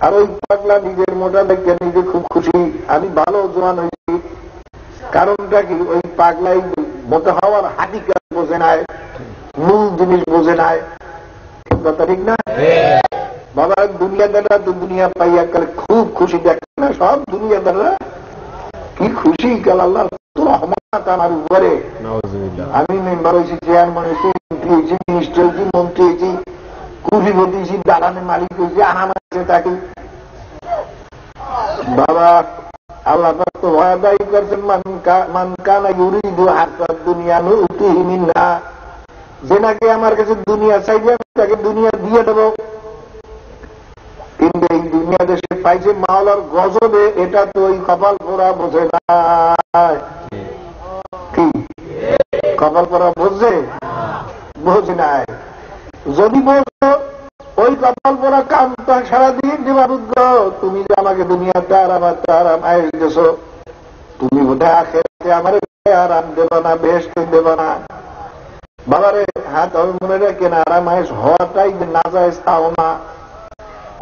Speaker 5: আর ওই পাগলা নিজের মোটা দেখে নিজে খুব খুশি, আমি ভালো জোয়ান হয়েছি। কারণটা কি? ওই পাগলাই মোটা হওয়ার হাকিকত বোঝে নাই, মূল জিনিস বোঝে নাই। কথা ঠিক না? বাবা দুনিয়াদাররা তো দুনিয়া পাইয়া কাল খুব খুশি, দেখে না সব দুনিয়াদাররা কি খুশি, কাল আল্লাহ রহমত আমার উপরে। আমি মেম্বার হয়েছি, চেয়ারম্যান হয়েছি, এমপি হয়েছি, মিনিস্টার হয়েছি, মন্ত্রী হয়েছি, কুড়িপতি হয়েছি, দালানের মালিক হয়েছি, আনামাছে থাকি। বাবা আল্লাহ তো ওয়াদাই করছেন, মান কানা ইউরিদু হাসাদ দুনিয়া নুতিহি মিনহা, যে নাকি আমার কাছে দুনিয়া চাইবে আমি তাকে দুনিয়া দিয়ে দেব। কিন্তু এই দুনিয়া দেশে পাইছে মাওলার গজবে, এটা তো ওই কপাল পোড়া বোঝে না। কি কপাল পোড়া বোঝে? বোঝে নাই। যদি বোঝো ওই কপাল পোড়া কাম তো সারাদিন দিবারুদ্ধ, তুমি যে আমাকে দুনিয়াতে আরাম আয়েস দিয়েছ, তুমি বোধহয় আখেরাতে আমার আরাম দেব না, বেহেশত দেব না। বাবারে হাত মনে রেখে না, আরাম আয়েস হওয়াটাই না যায় তাও না।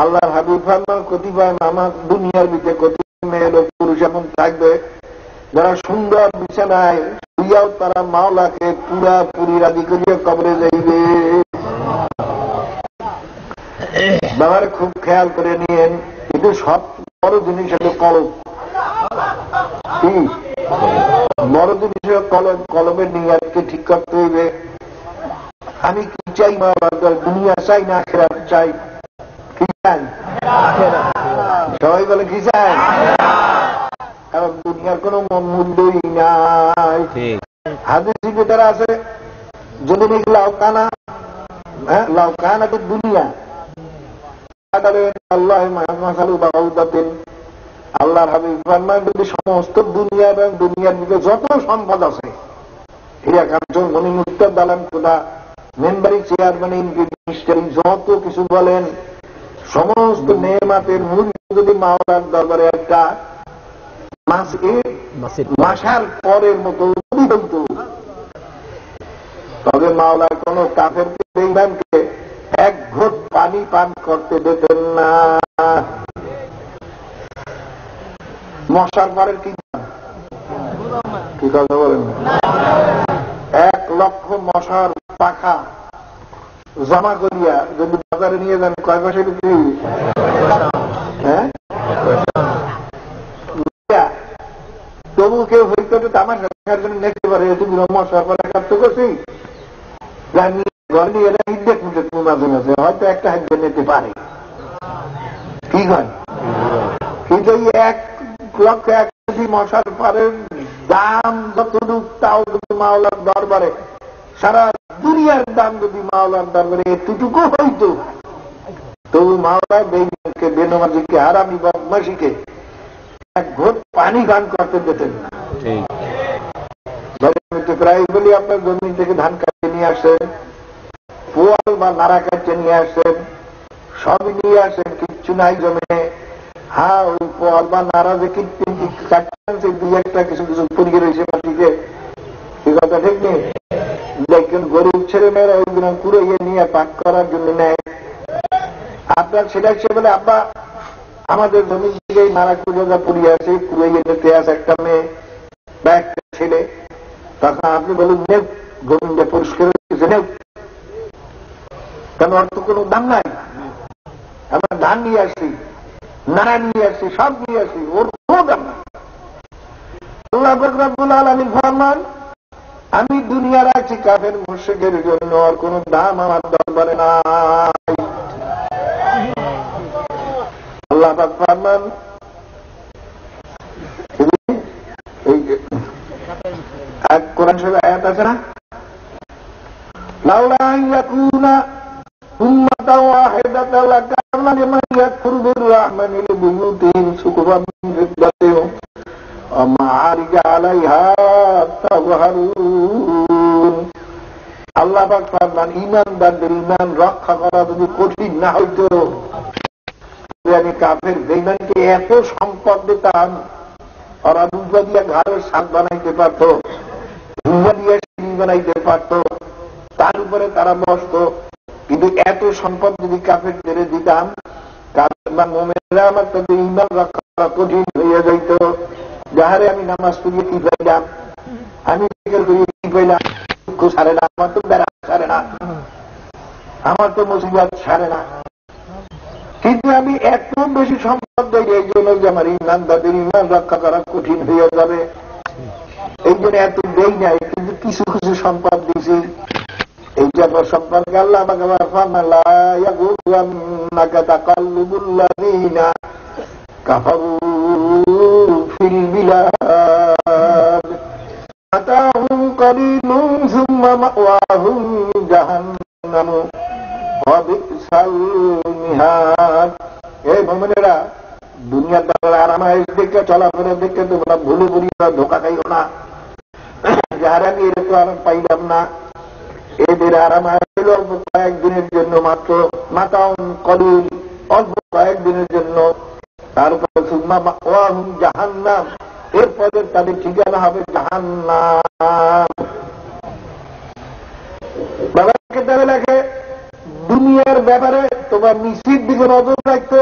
Speaker 5: আল্লাহর হাবিব ফরমান, কতিপয় আমার দুনিয়ার ভিতরে কতিপয় মেয়ে লোক পুরুষ এমন থাকবে যারা সুন্দর বিছানায় শুইয়াও তারা মাওলাকে পুরাপুরি রাজি করিয়া কবরে যাইবে। বাবার খুব খেয়াল করে নিয়েন, কিন্তু সব বড় জিনিস হলো কলম। কি বড় জিনিস হলো কলম? কলমের নিয়াতকে ঠিক করতে হইবে। আমি কি চাই? মাওলার দুনিয়া চাই না আখিরাত চাই? কি চাই? সবাই বলে কি চাই? কারণ দুনিয়ার কোন মূল্যই নাই। হাদিসের ভিতরে আছে, যদি লাউকানা, লাউকানা তো দুনিয়া আল্লাহর হাবিব ফরমান, যদি সমস্ত দুনিয়া এবং দুনিয়ার ভিতরে যত সম্পদ আছে, হীরা কাঞ্চন মণি মুক্তা দালান খোদা মেম্বারি চেয়ারম্যান এমপি মিনিস্টারি যত কিছু বলেন, সমস্ত নেমাতের মূল্য যদি মাওলার দরবারে একটা মাসার পরের মতো হইত, তবে মাওলার কোন কাফেরকে বেঈমানকে এক ঘোট পানি পান করতে দিতেন না। মশার পরের কি কথা বলেন? 1,00,000 মশার পাখা জমা করিয়া যদি বাজারে নিয়ে যান, কয় পয়সা বিক্রি? হ্যাঁ, তবু কেউ হইতে আমার দেখার জন্য দেখতে পারে, তুমি মশার পরে কাটতে করছি ঘর নিয়ে দেখতে মাঝে মাঝে হয়তো একটা হাত নিতে পারে। কি হয়? কিন্তু 1,00,000 মশার পরের দাম যতটুক, তাও যদি মাওলার দরবারে, সারা দুনিয়ার দাম যদি মাওলার দরবারে এতটুকু হইত, তবু মাওলা বেঈমানকে, বেনমাজিকে, হারামি বদমাশিকে এক ঘোট পানি গান করতে দিতেন না। প্রায় বলি, আপনার জমি থেকে ধান কাটতে নিয়ে আসেন, পোয়াল বা নাড়া কাটতে নিয়ে আসেন, সবই নিয়ে আসেন, কিচ্ছু নাই জমে। হ্যাঁ, ওই পোয়াল বা নাড়া যে কাটতেন, সেই দুই একটা কিছু কিছু পড়িয়ে রয়েছে মাটিতে, কি কথা ঠিক নেই? দেখবেন গরিব ছেলে মেয়েরা ওইগুলো কুড়িয়ে নিয়ে পাক করার জন্য নেয়। আপনার ছেলে সে বলে আব্বা আমাদের জমির দিকে নারাকুজা পুড়িয়ে আছে, কুড়িয়ে নিতে আছে একটা মেয়ে বা একটা ছেলে। তখন আপনি বলুন নেব, জমিটা পরিষ্কার হচ্ছে নেব, কেন অর্থ কোনো দাম নাই। আমরা ধান নিয়ে আসছি, নাড়া নিয়ে আসছি, সব নিয়ে আসছি, ওর কোনো দাম নাই। আল্লাহ পাক রব্বুল আলামিন ফরমান, আমি দুনিয়া রাখছি কাফের মুশরিকের জন্য, আর কোন দাম আমার দরবারে নাই। আল্লাহ পাক ফরমান, এক কোরআন শরীফে আয়াত আছে না, লাউলা আন ইয়াকুনা উম্মাতান ওয়াহিদাতান লাকানা লিমান ইয়াকফুরু বির-রাহমানি লিবুয়ুতিহিম সুকুফান মিন ফিদ্দাতিন ওয়া মা'আরিজা আলাইহা তাযহারুন। আল্লাহ পাক ফরমান, ঈমানদারদের ঈমান রক্ষা করা যদি কঠিন না হইতো, আমি কাফের বেঈমানকে এত সম্পদ দিতাম, ওরা দুধা দিয়ে ঘরের সাত বানাইতে পারত, দুধা দিয়ে সিঁড়ি বানাইতে পারত, তার উপরে তারা বসত। কিন্তু এত সম্পদ যদি কাফেরদের দিতাম, কাফের বা মুমিনরা আমার তাদের ঈমান রক্ষা করা কঠিন হইয়া যাইত। যাহারে আমি নামাজ পড়িয়ে কি পাইলাম, আমি জিকির করিয়ে কি পাইলাম, দুঃখ ছাড়ে না, আমার তো বেড়া ছাড়ে না, আমার তো মুসিবত ছাড়ে না। কিন্তু আমি এত বেশি সম্পদ দেই এই জন্য যে আমার ঈমানদারদের ঈমান রক্ষা করা কঠিন হয়ে যাবে, এই জন্য এত দেই নাই। কিন্তু কিছু কিছু সম্পদ দিয়েছি। এই জন্য সম্পর্কে আল্লাহ ফরমান, লা ইয়াগুররান্নাকা তাকাল্লুবুল্লাযীনা কাফারু ফিল বিলাদ মাতাউন কলিলুন সুম্মা মাওয়াহুম জাহান্নাম ওয়া বিসাল মিহাদ। এই মুমিনেরা, দুনিয়ার দ্বারা আরামায়েশ দেখে, চলাফেরা দেখে তোমরা ভুলে ভুলিয়া ধোকা খাইও না। যারা আমি এরকম আরাম পাইলাম না, এদের আরামায়েশ হল অল্প কয়েকদিনের জন্য মাত্র, মাতাউন কলিল, অল্প কয়েকদিনের জন্য। তারপরে সুম্মা মাওয়াহুম জাহান্নাম, এরপরে তাদের ঠিকানা হবে জাহান্নাম। বাবা কিতাবে লেখে, দুনিয়ার ব্যাপারে তোমার নিচের দিকে নজর রাখতো,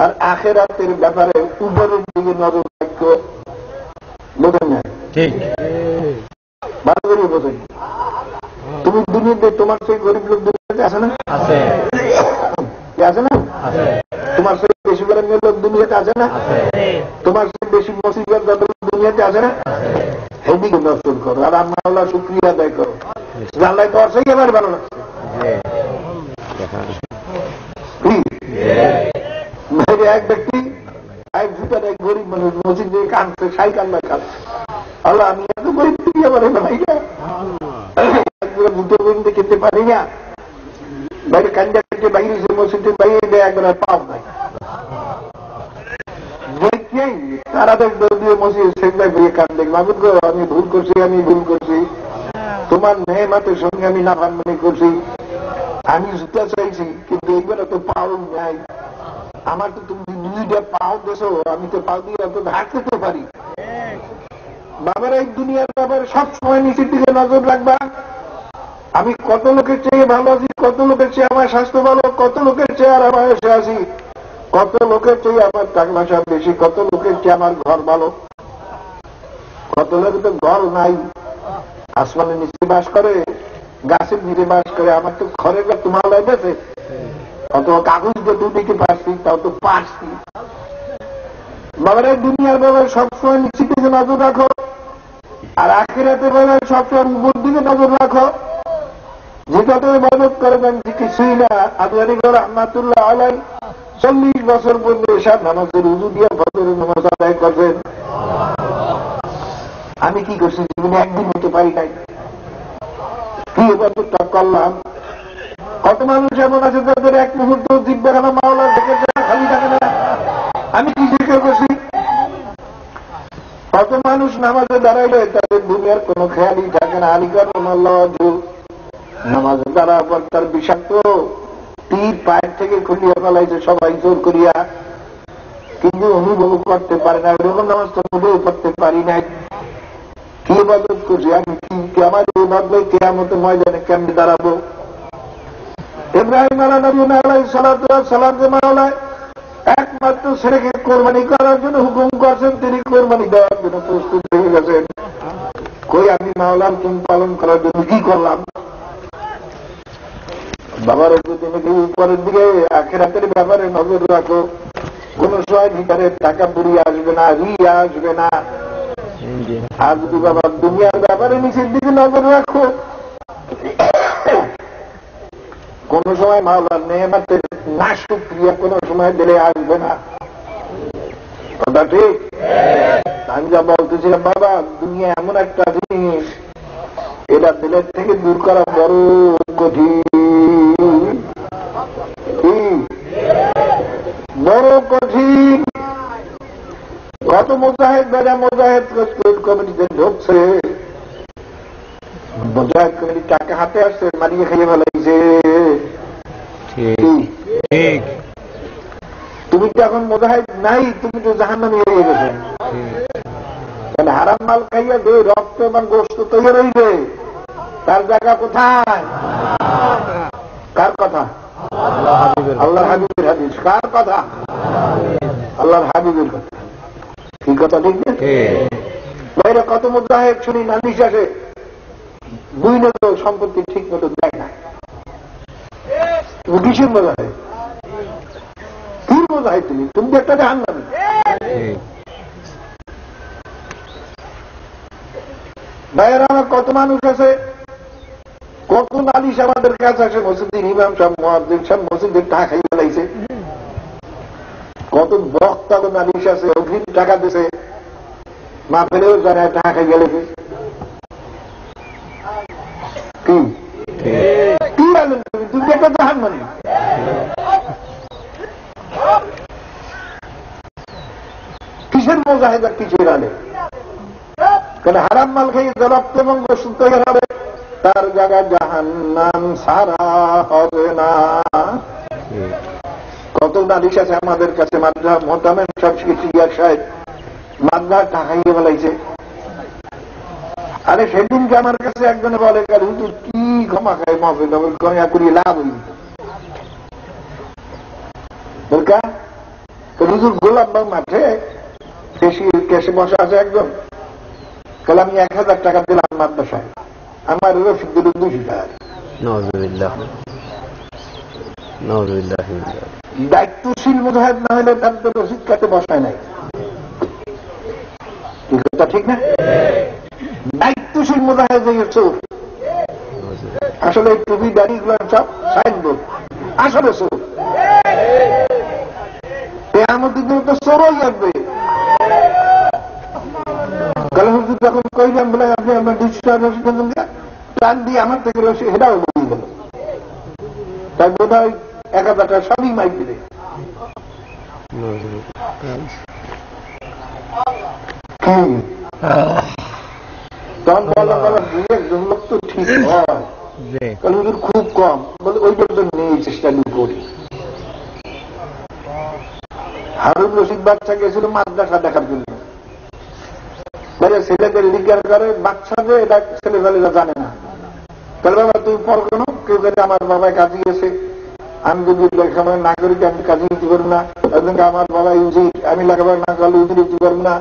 Speaker 5: আর আখিরাতের ব্যাপারে উপরের দিকে নজর রাখতো। বোঝেন না? ঠিক ভালো করে বোঝেন। তুমি দুনিয়াতে, তোমার সেই গরিব লোক দুনিয়াতে আছে না? আছে। আছে না? তোমার সেই বেশি গরিবের লোক দুনিয়াতে আছে না? তোমার সেই বেশি মুসিবত দুনিয়াতে আছে না? সেদিকে নজর করো, আর আল্লাহ শুকরিয়া আদায় করো। আল্লাহ তো অর্থই এবার ভালো লাগছে। এক ব্যক্তি, এক ভূতার এক গরিব মানুষ মসজিদ দিয়ে কাঁদছে, সাই কান্না কাঁদছে, আল্লাহ আমি এত গরিব থেকে আমার ভাই না, ভূতের বন্ধু খেতে পারি না, বাইরে কান্দা কেটে বাইরে মসজিদের বাইরে দেয়, একবার পাপ নাই। তারা তো মসজিদ সেগুলাই বইয়ে কান্দে, মামুদ গো আমি ভুল করছি, আমি ভুল করছি, তোমার নেহমাতের সঙ্গে আমি নাফরমানি করছি, আমি জুতা চাইছি, কিন্তু এইবার তো পাও নাই, আমার তো তুমি দুইটা পাও দেছো, আমি তো পাও দিয়ে তো হাঁটতে পারি। বাবার এই দুনিয়ার ব্যাপারে সবসময় নিচের দিকে নজর রাখবা। আমি কত লোকের চেয়ে ভালো আছি, কত লোকের চেয়ে আমার স্বাস্থ্য ভালো, কত লোকের চেয়ে আর আমার এসে আছি, কত লোকের চেয়ে আমার টাকা পয়সা বেশি, কত লোকের চেয়ে আমার ঘর ভালো, কত লোকের তো ঘর নাই, আসমানের নিচে বাস করে, গাছের নিচে বাস করে, আমার তো ঘরের ঘর তোমার লাগছে, অত কাগজ দিয়ে দুদিকে পারছি, তাও তো পারছি। বাবার দুনিয়ার ব্যাপারে সবসময় নিচের দিকে নজর রাখো, আর আখিরাতের ব্যাপারে সবসময় উপর দিকে নজর রাখো। যেটা তো ইবাদত করে দেন কিছুই না। আদওয়ানি রহমাতুল্লাহ আলাই 40 বছর পর্যন্ত এসব নামাজের উযু দিয়ে ফজরের নামাজ আদায় করবেন। আমি কি করছি জীবনে একদিন হতে পারি নাই, কি ইবাদতটা করলাম। কত মানুষ এমন আছে তাদের এক মুহূর্ত জিব্বাখানা মাওলার দেখে খালি থাকে না, আমি কি জিজ্ঞাসা করছি। কত মানুষ নামাজে দাঁড়াইলে তাদের দুনিয়ার কোনো খেয়ালই থাকে না। আলিগড় নামাজে দাঁড়ার পর তার বিষাক্ত তীর পায়ের থেকে খুলিয়া ফেলাইছে সবাই জোর করিয়া, কিন্তু অনুভব করতে পারে না। এরকম নামাজ তো অনুভব করতে পারি নাই। কি ইবাদত করছি আমি, কি আমার এই বদলে কিয়ামতের ময়দানে কেমনে দাঁড়াবো? ইব্রাহিম আলাইহিস সালাতু ওয়াস সালাম যে মাওলায় একমাত্র ছেলেকে কোরবানি করার জন্য হুকুম করছেন, তিনি কোরবানি দেওয়ার জন্য প্রস্তুত হয়ে গেছেন। কই আমি মাওলার হুকুম পালন করার জন্য কি করলাম? বাবার তুমি উপরের দিকে আখিরাতের ব্যাপারে নজর রাখো। কোন সময় ভিতরে টাকা পুড়িয়ে আসবে না, রিয়া আসবে না। আর যদি বাবা দুনিয়ার ব্যাপারে নিচের দিকে নজর রাখো, কোন সময় মাওলার নেয়ামতের না শুকরিয়া কোন সময় দিলে আসবে না। কথা ঠিক? আমি যা বলতেছিলাম বাবা, দুনিয়া এমন একটা জিনিস, এটা দিলের থেকে দূর করা বড় কঠিন, বড় কঠিন। কত মুজাহিদ বেড়া মুজাহিদ কমিটিতে ঢুকছে, মুজাহিদ কমিটি টাকা হাতে আসছে, মারিয়ে খেয়ে ফেলাইছে। তুমি তো এখন মুজাহিদ নাই, তুমি তো জাহান্নামী হয়ে গেছে। তাহলে হারাম মাল খাইয়া যে রক্ত এবং গোস্ত তৈরি রইবে, তার জায়গা কোথায়? কার কথা? আল্লাহর হাবিবের হাদিস। কার কথা? আল্লাহর হাবিবের কথা। কি কথা ঠিক না? বাইরে কত মুজাহিদ শুনি না নিঃশ্বাসে দুই নত সম্পত্তি ঠিক মতো দেয় না। তুমি কিসের মুজাহিদ? কি মুজাহিদ তুমি? তুমি একটা জাহান্নামী। বাইরে আমার কত মানুষ আছে, কত নালিশ আমাদের কাছে আসে, মসজিদের ইমাম সাহেব মুয়াজ্জিন সাহেব মসজিদের টাকা খাইয়ে ফেলাইছে। কত বক্তা নালিশ আছে, অগ্রিম টাকা দিছে, মা ফেলেও যারা টাকা খাইয়ে গেলেছে। কি কি বলেন তুমি? তুমি একটা জাহান্নামী। কিসের মুজাহিদ আর কিছুর আলে? কারণ হারাম মাল খাইয়ে রক্ত এবং গোশত তৈরি হবে, তার জায়গায় জাহান্নাম সারা হবে না। কত নালিশ আছে আমাদের কাছে, মাদ্রা মোহতামেম সব শিক্ষিক সাহেব মাদ্রা টাকাইয়ে বলাইছে। আরে সেদিনকে আমার কাছে একজনে বলে, হুজুর কি ক্ষমা খায় মহফিল ক্ষমা করিয়ে লাভ হইল দরকার। হুজুর গোলাপবাগ মাঠে কেসে বসা আছে একজন, কাল আমি 1000 টাকা দিলাম মাদ্রাসায়, আমার রসিদ দিল 200 টাকা। দায়িত্বশীল মুজাহিদ না হলে তার তো রসিদ কাটে বসায় নাই। ঠিক না? দায়িত্বশীল মুজাহিদ চোর। আসলে এই টুপি দাড়ি গুলো সব সাইনবোর্ড, আসলে চোর। আমাদের তো চোরই লাগবে। যখন কইলাম বলে আপনি আমার 200 টাকা রসিদ টান দিয়ে আমার থেকে রসিদ হেটাও বলে গেল, তাই বোধ হয় 1000 টাকা সবই মাইক দিলে। তখন বললাম একজন লোক তো ঠিক হয়, কারণ খুব কম বলে ওই জন্য নিয়ে চেষ্টা করি। হারুন রশিদ বাচ্চা গেছিল মাদ্রাসা দেখার জন্য, ছেলেদের লিগার করে বাচ্চা যে এটা ছেলেবেলেরা জানে না। তাহলে বাবা তুই পর কেন? কেউ কেটে আমার বাবায় কাজে গেছে, আমি যদি লেখাপড়া না করি আমি কাজে দিতে পারবো না। আমার বাবা ইউজিট, আমি লেখাপড়া না করলে ইউজিট দিতে পারবো না।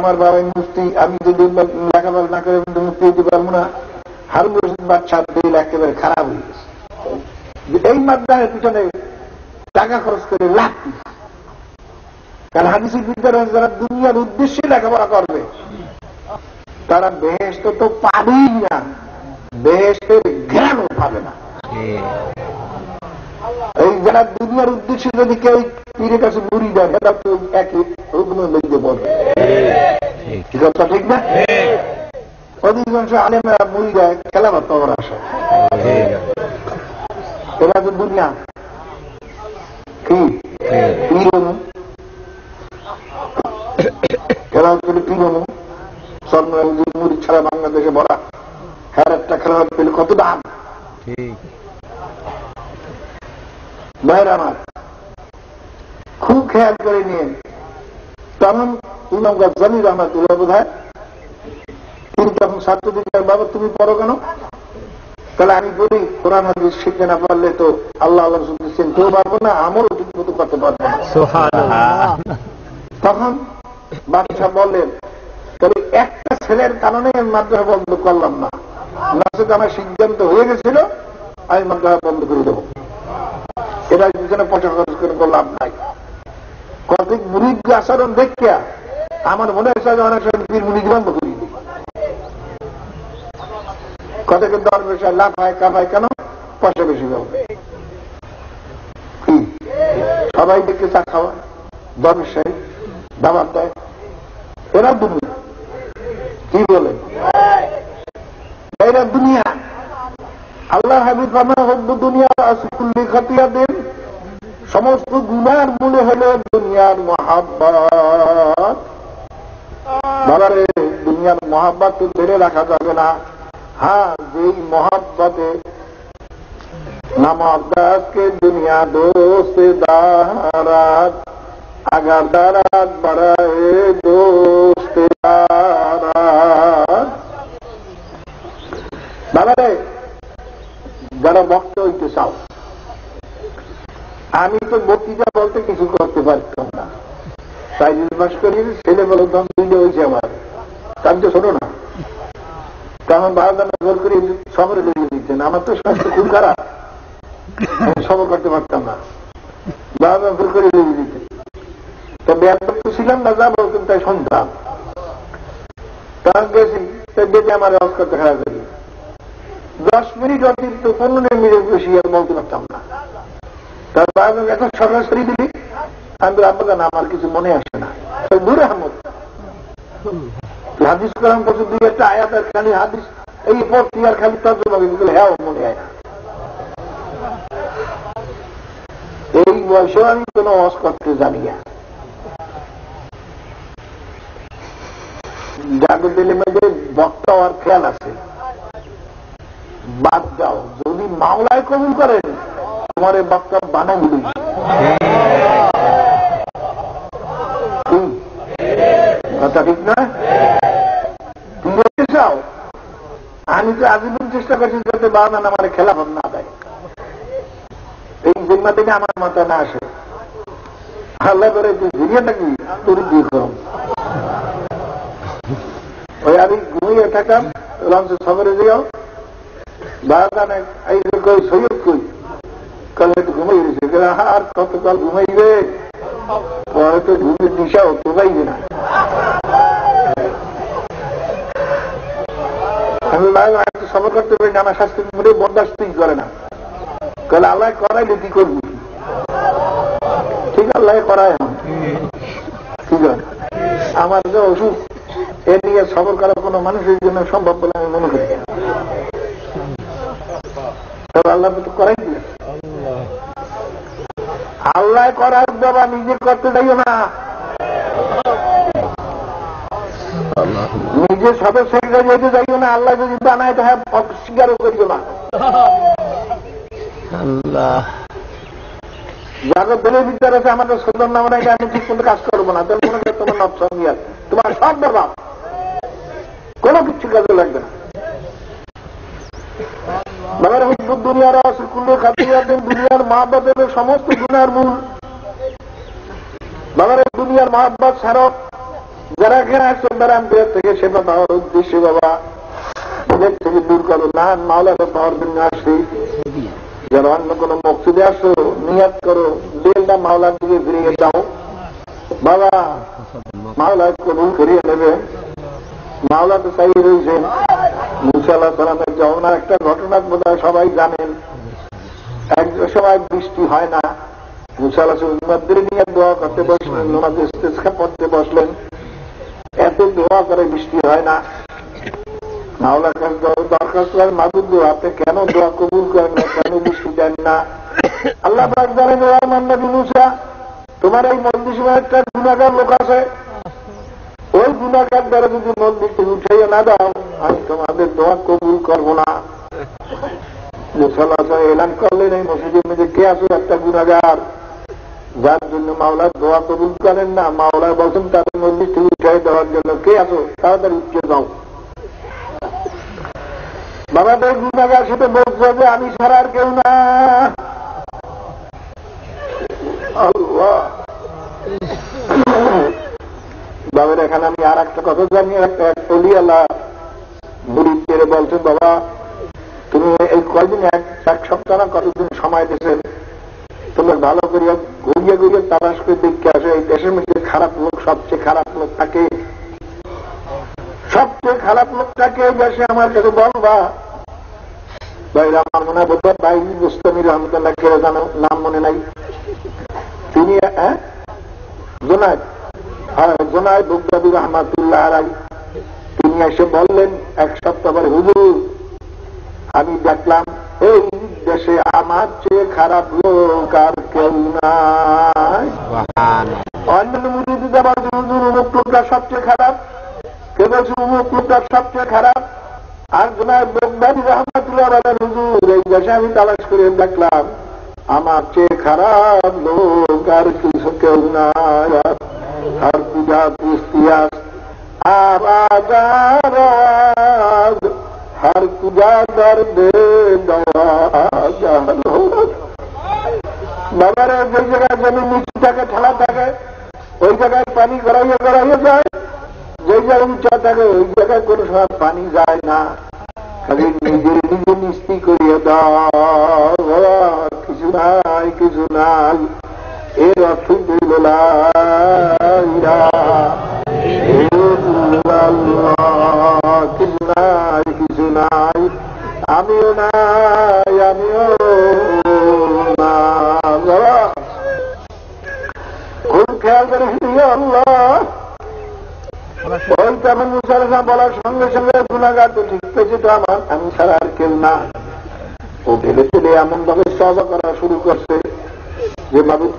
Speaker 5: আমার বাবা মুফতি, আমি যদি লেখাপড়া না করে মুফতি দিতে পারবো না। হারুন রশিদ বাচ্চা দিল একেবারে খারাপ হয়ে গেছে। এই মাদ্রাসার পিছনে টাকা খরচ করে লাভ কি? কারণ হাদিসের ভিতরে যারা দুনিয়ার উদ্দেশ্যে লেখাপড়া করবে তারা বেহেশত তো পাবেই না, বেহেশতের জ্ঞানও পাবে না। এই যারা দুনিয়ার উদ্দেশ্যে যদি কেউ পীরের কাছে মুড়ি দেয়, এটা তো একই হুকুমের মধ্যে পড়বে। কথা ঠিক না? অধিকাংশ আলেমেরা মুড়ি দেয় খেলাবার পাওয়ার আশা। এরা তো দুনিয়া কি পীরনু, খেলা পীরনু মুড়ি ছাড়া বাংলাদেশে বড়া। হ্যাঁ একটা খেলা পেলে কত দাম। ভাইরা আমার খুব খেয়াল করে নিয়ে, তখন ইমাম গাজ্জালী রহমাতুল্লাহ বোধ হয় তিনি তখন ছাত্রদের, বাবা তুমি পড়ো কেন? তাহলে আমি বলি কোরআন হাদিস শিখতে না পারলে তো আল্লাহ আল্লাহ দিচ্ছেন, কেউ পারবো না, আমলও ঠিক মতো করতে পারবো না। তখন বাদশাহ বললেন, তবে একটা ছেলের কারণে আমি মাদ্রাসা বন্ধ করলাম না, নাচে আমার সিদ্ধান্ত হয়ে গেছিল আমি মাদ্রাসা বন্ধ করে দেবো। এটা পিছনে পয়সা খরচ করে লাভ নাই। কতক মুরিদ আচরণ দেখিয়া আমার মনে হয়েছে অনেক সময় পীর মুরিদ বন্ধ করিয়ে দিই। কতকে দরবেশা লাফায় কাঁপায় কেন? পয়সা বেশি দেবো। সবাই দেখে চা খাওয়া, দরবেশাই দাবার দেয়, এরা দুনিয়া। কি বলেন? এরা দুনিয়া। আল্লাহ হাবিব দুনিয়া আসকুল্লি খাতিয়া দেন, সমস্ত গুনার মূলে হল দুনিয়ার মহাব্বত। বাবারে, দুনিয়ার মহাব্বত তো ধরে রাখা যাবে না। হ্যাঁ, যেই মহাব্বতে নামাজ কে দুনিয়া দোস্ত দারাত আগার দারাত বাড়ায় দোস্ত দারাত। বাবারে, যারা ভক্ত হইতে চাও, আমি তো বক্তৃতা বলতে কিছু করতে পারতাম না, তাই নির্বাস করি ছেলে বলে ধন দুইটা হয়েছে আমার, তার তো ছোট না। তখন বারোজনে জোর করে শহরে লেগে দিচ্ছেন, আমার তো স্বাস্থ্য খুব খারাপ, সবর করতে পারতাম না, বারোজন জোর করে লেগে দিতেন। তো ব্যাপার তো ছিলাম না, যা বলতেন তাই শুনতাম। তখন গেছি, ডেকে আমার আওয়াজ করতে খারাপ করি, 10 মিনিট অতিরিক্ত 15 মিনিট বেশি আর বলতে পারতাম না। তার বারোজন এখন সরাসরি দিলি, আমি আপনার না, আমার কিছু মনে আসে না, দূরে আহমদ হাদিস করাম করছে, দুই একটা আয়াত আর খালি হাদিস এই পড়তি আর খালি তর্জমা বলে, হ্যাঁ মনে হয় না। এই বয়সেও আমি কোন ওয়াজ করতে জানি না। যাদের দিলে মধ্যে বক্তা হওয়ার খেয়াল আছে, বাদ দাও। যদি মাওলায় কবুল করেন, তোমার এই বক্তা বানাগুলি কথা ঠিক না? তুমি চাও, আমি তো আজীবন চেষ্টা করছি যাতে বানান আমার খেলাফত না দেয়, এই জিম্মা থেকে আমার মাথা না আসে। আল্লাহ করে তুই ঘুরিয়ে থাকি, তোর দিয়ে কম। ওই আমি ঘুমিয়ে থাকতাম, লঞ্চে সফরে যাও, বাগানে এই কই সৈয়দ কই কালে একটু ঘুমাই গেছে, আর কতকাল ঘুমাইবে, পরে তো ঘুমের দিশাও তো পাইবে না। আমি সফর করতে পারি না, আমার স্বাস্থ্য মনে বরদাস্তই করে না। কালে আল্লাহ করাইলে কি করবি? ঠিক আল্লাহ করায়, ঠিক আছে। আমার যে অসুখ, এ নিয়ে সফর করা কোনো মানুষের জন্য সম্ভব বলে আমি মনে করি। আল্লাহ তো করাই দিলে, আল্লাহ করার বাবা নিজে করতে যাইও না, নিজে সদস্য যেতে যাইও না। আল্লাহ যদি বানায় তো অস্বীকারও করিও না। যাদের দলের বিদ্যার আছে, আমাদের সদর নাম নাই, আমি ঠিক মতো কাজ করবো না, তাহলে মনে করে তোমার নব সঙ্গিয়ার, তোমার সব বাবা কোনো কিছু কাজে লাগবে না। বাবার হুজুর দুনিয়ার আসকুল্লো খাতিয়াতেন, দুনিয়ার মহাব্বতের সমস্ত গুনার মূল। বাবার দুনিয়ার মহাব্বত ছাড়ক যারা এখানে আসছে, বেরামপুরের থেকে সেবা পাওয়ার উদ্দেশ্যে বাবা ওদের থেকে দূর করো না, মাওলাকে পাওয়ার জন্য আসছি। যারা অন্য কোনো মকসুদে আসো, নিয়াত করো, দিলটা মাওলার দিকে ফিরিয়ে যাও, বাবা মাওলা কবুল করিয়ে নেবে। মাওলা তো চাই রয়েছেন। মুসা আলাইহিস সালামের যমুনার একটা ঘটনা বোধহয় সবাই জানেন। এক সময় বৃষ্টি হয় না, মুসা আলাইহিস উম্মতদের নিয়ে দোয়া করতে বসলেন, নামাজ ইস্তিসকা পড়তে বসলেন, এত দোয়া করে বৃষ্টি হয় না। মাওলার কাছে দরখাস্ত করেন, মাবুদ আপনি কেন দোয়া কবুল করেন না, কেন বৃষ্টি দেন না? আল্লাহ পাক বলেন, নবী মুসা, তোমার এই মজলিসে একটা গুনাহগার লোক আছে, ওই গুনাহগার দ্বারা যদি মজলিস থেকে উঠাইয়া না দাও, আমি তোমাদের দোয়া কবুল করবো না। মুসা এলান করলেন, এই মসজিদের মধ্যে কে আছে একটা গুনাহগার যার জন্য মাওলার দোয়া কবুল করেন না? মাওলা বলছেন তাদের মজলিস থেকে উঠাই দেওয়ার জন্য কে আছো, তাড়াতাড়ি উঠে যাও। বাবাদের গুণাগার সাথে বলছে যে আমি ছাড়া আর কেউ না। আল্লাহ বাবার এখানে আমি আর একটা কথা জানি, একটা অলিয়ালা মুরিদ করে বলছে, বাবা তুমি এই কয়দিন এক সপ্তাহ না কতদিন সময় দিয়েছেন, তোমরা ভালো করিয়া ঘুরিয়ে ঘুরিয়ে তালাশ করে দেখতে আসে এই দেশের মধ্যে খারাপ লোক, সবচেয়ে খারাপ লোক থাকে, সবচেয়ে খারাপ লোকটাকে এই দেশে আমার কাছে বলবা। ভাইরা আমার মনে হয় বোধহয় ভাই মুস্তামি রহমতুল্লাহ কেউ জানো, নাম মনে নাই, তিনি জোনায়েদ, জোনায়েদ বুগদাদি রহমাতুল্লাহ আলাই, তিনি এসে বললেন এক সপ্তাহ পরে, হুজুর আমি দেখলাম এই দেশে আমার চেয়ে খারাপ লোক আর কেউ নাই। অন্যান্য মুরিদরা বলছে হুজুর অমুক লোকটা সবচেয়ে খারাপ, কেউ বলছে অমুক লোকটা সবচেয়ে খারাপ। আর জোনায়েদ বুগদাদি রহমাতুল্লাহ বলেন, হুজুর এই দেশে আমি তালাশ করে দেখলাম আমার চেয়ে খারাপ লোক আর কিছু কেউ নাই। हर पूजा पुस्तियास आवाज़ हर पूजा दर्द दवा जानो। বাবারে যে জায়গায় জমি নিচু থাকে, ঠেলা থাকে, ওই জায়গায় পানি গড়াইয়ে গড়াইয়ে যায়, যে জায়গায় উঁচা থাকে ওই জায়গায় কোনো সময় পানি যায় না, খালি নিজের নিজে নিস্তি করিয়ে দাও, কিছু নাই কিছু নাই। এর অর্থ কিছু নাই কিছু নাই, আমিও নাই আমিও না। খুব খেয়াল করে আল্লাহ ওই তেমন মুসালসা বলার সঙ্গে সঙ্গে গুণাগার তো ঠিক পেয়েছে তো আমার, আমি ছাড়া আর কেউ না। ও ঢেলে ঢেলে এমন ভাবে সভা করা শুরু করছে যে মাবুদ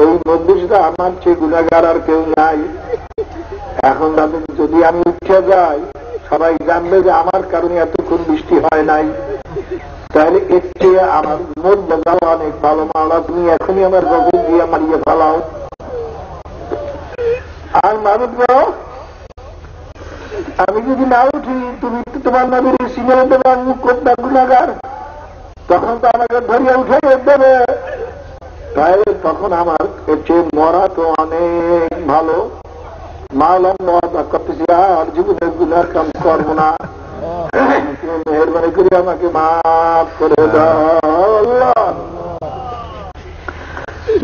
Speaker 5: এই মধ্যে আমার চেয়ে গুণাগার আর কেউ নাই। এখন যদি আমি উঠে যাই সবাই জানবে যে আমার কারণে এতক্ষণ বৃষ্টি হয় নাই, তাহলে এর চেয়ে আমার মন বাজাও অনেক ভালো। মাওলা তুমি এখনই আমার গগন দিয়ে মারিয়ে ফেলাও। আর মাবুদ আমি যদি না উঠি, তুমি তো তোমার নবীর সিনেমা তোমার মুখ করতে গুণাগার, তখন তো আমাকে ধরিয়ে উঠে দেবে, তাহলে তখন আমার এর চেয়ে মরা তো অনেক ভালো। মাওলাম ওয়াদা করতেছি আর জীবনের গুনার কাম করবো না, মেহরবানি করে আমাকে মাফ করে দাও।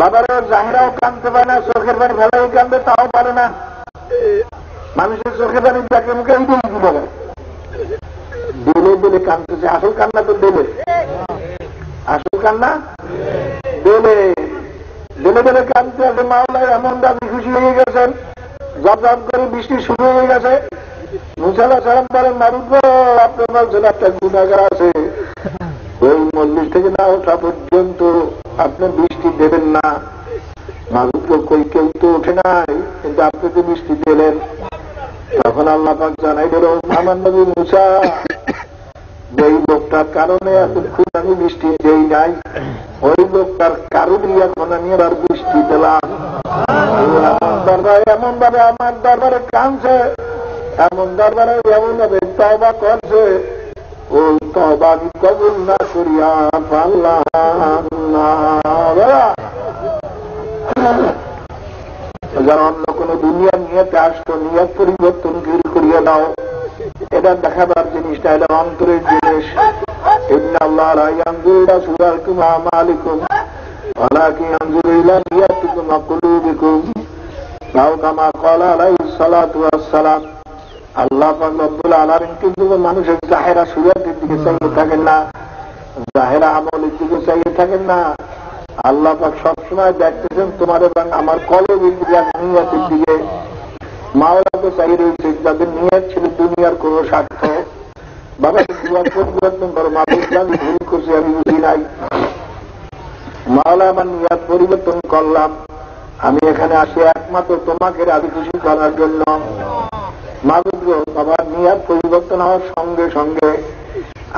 Speaker 5: বাবারা জাহেরাও কানতে পারে না, চোখের পানি ফেলাই কানবে তাও পারে না। মানুষের চোখের পানি দেখে মুখে দিলে দিলে কানতেছে, আসল কান্না তো দেবে, আসল কান্না দেবে দেবে দেবে কানতে আছে। মাওলায় এমন দাবি খুশি হয়ে গেছেন, জব জব করে বৃষ্টি শুরু হয়ে গেছে। মুসা আলাইহিস সালাম বলেন, মারুফ আপনি বলছেন একটা গুনাহগার আছে, ওই মজলিস থেকে না ওঠা পর্যন্ত আপনি বৃষ্টি দেবেন না। মারুফ কই কেউ তো ওঠে নাই, কিন্তু আপনি তো বৃষ্টি দিলেন। তখন আল্লাহ পাক জানাই দিল, আমার নবী মুসা যেই লোকটার কারণে এতক্ষণ আমি বৃষ্টি দেই নাই, ওই লোকটার কারণে এখন আমি আবার বৃষ্টি দিলাম। দরবারে এমন ভাবে আমার দরবারে কাঁদছে, এমন দরবারে এমন ভাবে তওবা করছে, ওই তওবা আমি কবুল না করিয়া পারলাম না। যারা অন্য কোন দুনিয়ার নিয়তে আসতো, নিয়ত পরিবর্তন করিয়া দাও, এটা দেখাবার জিনিসটা এটা অন্তরের জিনিস। ইন্নাল্লাহ লা ইয়ানজুরু ইলা সুওয়ারিকুম ওয়া আমালিকুম ওয়ালাকিন ইয়ানজুরু ইলা নিয়াতিকুম ওয়া কুলুবিকুম আও কামা ক্বালা আলাইহিস সালাতু ওয়াস সালাম। আল্লাহ পাক রব্বুল আলামিন কিন্তু মানুষের জাহেরা সুরাতের দিকে চাইয়ে থাকেন না, জাহেরা আমলের দিকে চাইয়ে থাকেন না। আল্লাহ পাক সবসময় দেখতেছেন তোমার এবং আমার কলবের দিকে, নিয়তের দিকে। মাওলা তো চাই রয়েছে যাদের নিয়ত ছিল দুনিয়ার কোন স্বার্থ। বাবা দুয়ার পরিবর্তন করো, মাবুদ আমি ভুল করছি, আমি বুঝি নাই। মাওলা আমার নিয়ত পরিবর্তন করলাম, আমি এখানে আসি একমাত্র তোমাকে রাজি খুশি করার জন্য। মাবুদ বাবার নিয়ত পরিবর্তন হওয়ার সঙ্গে সঙ্গে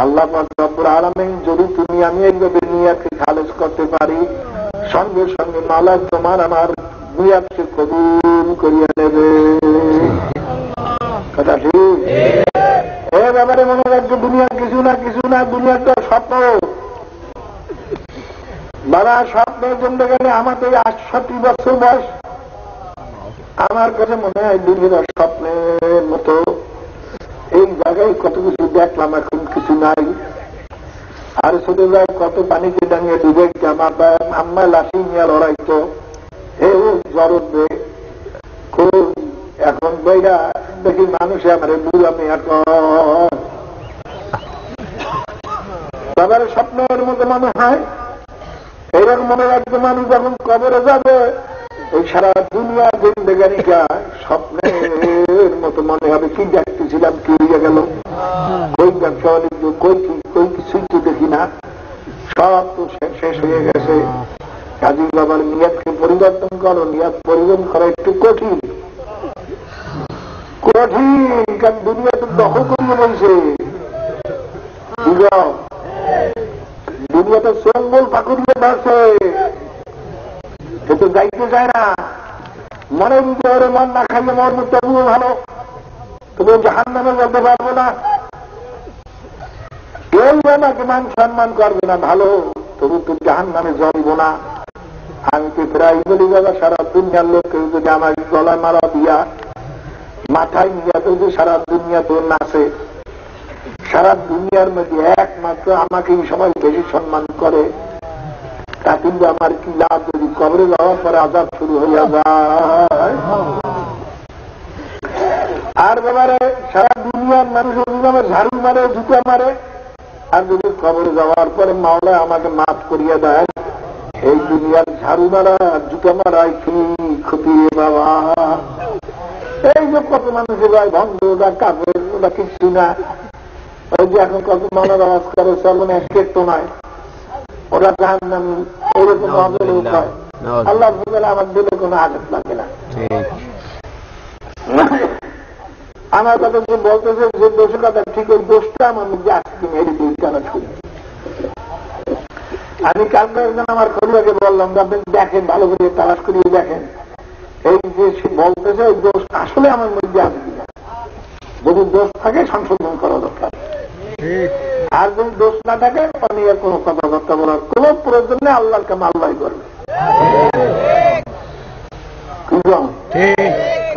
Speaker 5: আল্লাহ পাক রব্বুল আলামিন যদি তুমি আমি এইভাবে নিয়তকে খালেজ করতে পারি, সঙ্গে সঙ্গে মাওলা তোমার আমার নিয়তকে কবুল করিয়া নেবে। কথা ঠিক? এ ব্যাপারে মনে রাখবে দুনিয়ার কিছু কিছু না দুনিয়াটা স্বপ্ন। বাবা স্বপ্নের জন্য গেলে আমার তো 68 বছর বয়স, আমার কাছে মনে হয় দুনিয়ার স্বপ্নের মতো। এই জায়গায় কত কিছু দেখলাম, এখন কিছু নাই। আর ছোটবেলায় কত পানিতে ডাঙিয়ে ডুবে আমার আম্মা লাঠি নিয়ে লড়াইতো, ও জরবে খুব। এখন বইরা দেখি মানুষে আমার বুড়া মেয়ে বাবার স্বপ্নের মতো মনে হয়। এইরকম মনে রাখবে মানুষ যখন কবরে যাবে, ওই সারা দুনিয়া জিন্দেগানিটা স্বপ্নের মতো মনে হবে। কি দেখতেছিলাম, কি হয়ে গেল, কই ব্যবসা বাণিজ্য, কই কিছুই তো দেখি না, সব তো শেষ হয়ে গেছে। কাজী বাবার নিয়াতকে পরিবর্তন করো। নিয়াত পরিবর্তন করা একটু কঠিন, কারণ দুনিয়া তো দখল করিয়ে বলছে। দুনিয়া তো চঙ্গল পাকুড়িয়ে বাড়ছে, সে তো যাইতে চায় না। মনের ভিতরে মন না খাইলে মন তবুও ভালো, তবু জাহান নামে বলতে পারবো না। কেউ আমাকে মান সম্মান করবে না, ভালো, তবু তো জাহান নামে জ্বলবো না। আমি তো প্রায় বলি বাবা, সারা দুনিয়ার লোক কেউ যদি আমার গলায় মারা দিয়া মাথায় নিয়ে যদি সারা দুনিয়া তো নাচে, সারা দুনিয়ার মধ্যে একমাত্র আমাকেই সবাই বেশি সম্মান করে, তা কিন্তু আমার কি লাভ যদি কবরে যাওয়ার পরে আজাব শুরু হইয়া যায়। আর ব্যাপারে সারা দুনিয়ার মানুষ আমার ঝাড়ু মারে, জুতা মারে, আর যদি কবরে যাওয়ার পরে মাওলা আমাকে মাফ করিয়া দেয়, এই দুনিয়ার ঝাড়ু মারা জুতা মারাই কি ক্ষতি রে বাবা। এই যে কত মানুষের ভাই ভণ্ড, ওরা কাপড়, ওরা কিছু না। ওই যে এখন কত মানার আওয়াজ করে চলবেন এক তো নয়, ওরা জাহান্নামী, এরকম হবে উপায়। আল্লাহ আমার দিলে কোনো আঘাত লাগে না। আমার কথা যে বলতেছে যে দোষের কথা, ঠিক ওই দোষটা আমার মধ্যে আসছে কিনা এটি কেন শুনি। আমি কালকে একজন আমার খলিয়াকে বললাম, আপনি দেখেন, ভালো করে তালাশ করিয়ে দেখেন এই যে সে বলতেছে ওই দোষ আসলে আমার মধ্যে আছে কিনা। যদি দোষ থাকে সংশোধন করা দরকার, আর যদি দোষ না থাকে আমি আর কোনো কথাবার্তা বলার কোন প্রয়োজন নেই। আল্লাহর কাম আল্লাহ করবে।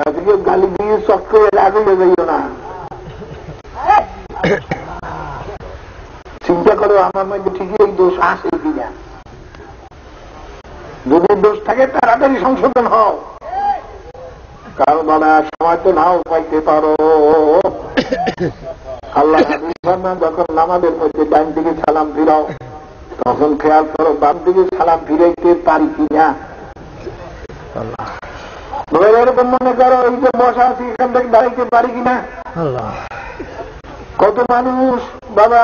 Speaker 5: আজকে গালি দিয়ে চক্করে রাগিয়ে যাইও না। চিন্তা করো আমার মধ্যে ঠিকই এই দোষ আসে কিনা। যদি দোষ থাকে তাড়াতাড়ি সংশোধন হও, কারণ বলা সময় তো নাও পাইতে পারো। আল্লাহ যখন নামাজের মধ্যে ডান দিকে সালাম ফিরাও, তখন খেয়াল করো বাম দিকে সালাম ফিরাইতে পারি কিনা। এরকম মনে করো এই যে বসা আছি এখান থেকে দাঁড়াইতে পারি কিনা। কত মানুষ বাবা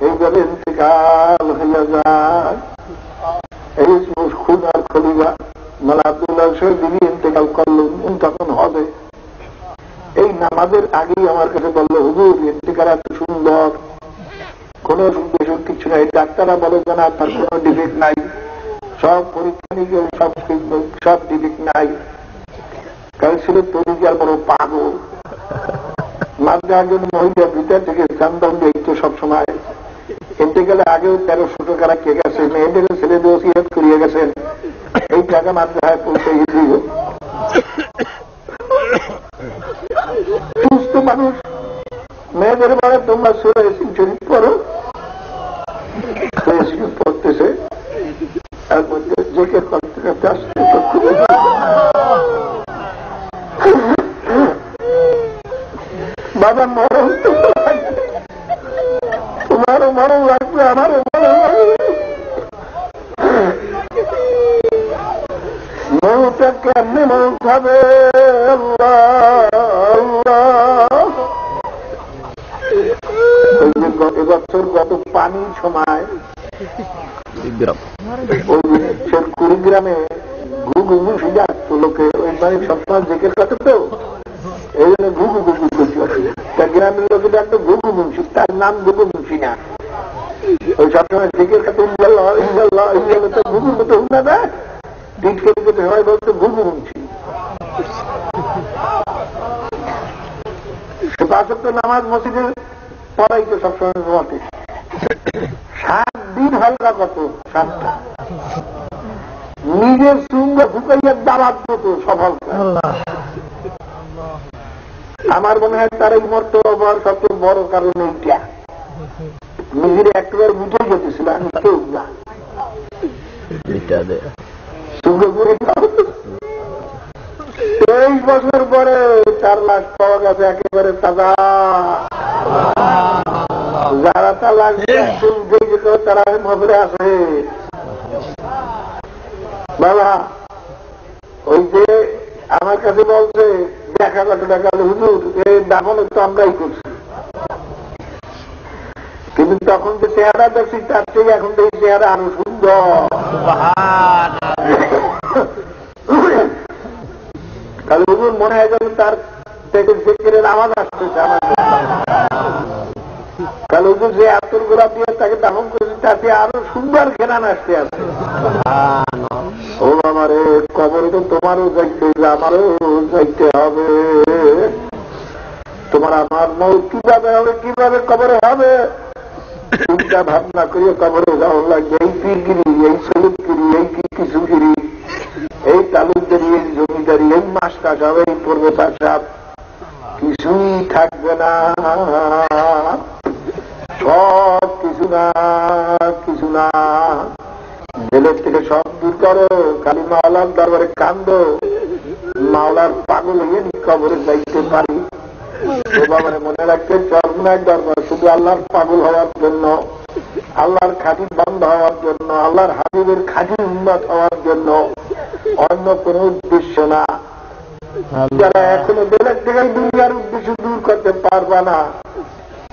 Speaker 5: এইভাবে ইন্তেকাল হইয়া যায়। এই খুন আর খলিফা মালা আব্দুল্লাহ দিদি ইন্তেকাল করলো, তখন হবে এই নামাজের আগেই আমার কাছে বললো, হুজুর ইন্তেকাল এত সুন্দর, কোন কিছু নাই, ডাক্তাররা বলে জানা তার কোন ডিফেক্ট নাই, সব পরীক্ষা নিয়ে সব ডিফেক্ট নাই। কারণ ছিল তরিকার বড় পাগল। মাঝে একজন মহিলা ভিতর থেকে জানদাম দেখতো সবসময়, ইন্তেকালের আগেও 1300 টাকা রাখিয়ে গেছে, মেয়েদের ছেলেদের ওসিয়ত করিয়ে গেছেন, এই টাকা মাঝে হয় পৌঁছে দিও। সুস্থ মানুষ মেয়েদের বলে তোমরা সূরা ইয়াসিন শরীফ পড়ো, পড়তেছে, তার মধ্যে জেকের করতে করতে আসতে বাবা মরণ তোমারও মরণ লাগবে, আমারও মরণ লাগবে। মৌটা কেমনে মৌত হবে এবছর গত পানির সময় কুড়িগ্রামে ঘুঘু ঘুষি যাচ্ছে লোকে, ওই মানে সবসময় জেকের কাছে তো এই জন্য ঘুঘু ঘুঘু করছি। তা গ্রামের লোকে একটা ঘুঘু মুন্সি, তার নাম ঘুঘু মুন্সি না, ওই সবসময় জেকের কাছে তো ঘুঘুর মতো হুনা দেয়, ঠিক করে সবাই বলতো ঘুঘু মুন্সি। সে 5 ওয়াক্ত নামাজ মসজিদে পড়াইতে সবসময় ঘটে 7 দিন হালকা কত 7টা নিজের চুঙ্গে ফুকাইয়া দাবাত কত সফল। আমার মনে হয় তার এই মর্ত হবার সবচেয়ে বড় কারণ এইটা, নিজের একবার বুঝে যেতেছিল আমি কেউ না চুঙ্গে করে 23 বছর পরে তার লাশ পাওয়া গেছে একেবারে তাজা। যারা তার লাশ তারা মজরে আছে বাবা। ওই যে আমার কাছে বলছে দেখা কত টাকা হুজুর এই দাফনে তো আমরাই করছি, কিন্তু তখন যে চেহারা দেখছি তার থেকে এখন তো এই চেহারা আরো সুন্দর। তাহলে হুজুর মনে হয় যেন তার পেটের জিকিরের আওয়াজ আসতেছে আমার। তাহলে হুজুর যে আতর গোলাপ দিয়ে তাকে দাফন করেছে তাতে আরো সুন্দর ঘেরান আসতে আছে। ও আমার কবরে তো তোমারও যাইতে আমারও যাইতে হবে। তোমার আমার মৌত কিভাবে হবে, কিভাবে কবরে হবে চিন্তা ভাবনা করিয়ে কবরে যাওয়া লাগবে। এই পীরগিরি, এই সৈয়দগিরি, এই কিছুগিরি, এই তালুকদারি, এই জমিদারি, এই মাস্টার সাহেব, এই প্রফেসর সাহেব কিছুই থাকবে না। সব কিছু না, কিছু না। জেলের থেকে সব দূর করো, খালি মাওলার দরবারে কান্দো। মাওলার পাগল হয়ে কবরে যাইতে পারি। বাবারে মনে রাখতে চরমনায় দরবার শুধু আল্লাহর পাগল হওয়ার জন্য, আল্লাহর খাঁটি বান্দা হওয়ার জন্য, আল্লাহর হাবিবের খাঁটি উন্নত হওয়ার জন্য, অন্য কোন উদ্দেশ্য না। যারা এখনো বেলের থেকে দুনিয়ার উদ্দেশ্য দূর করতে পারবা না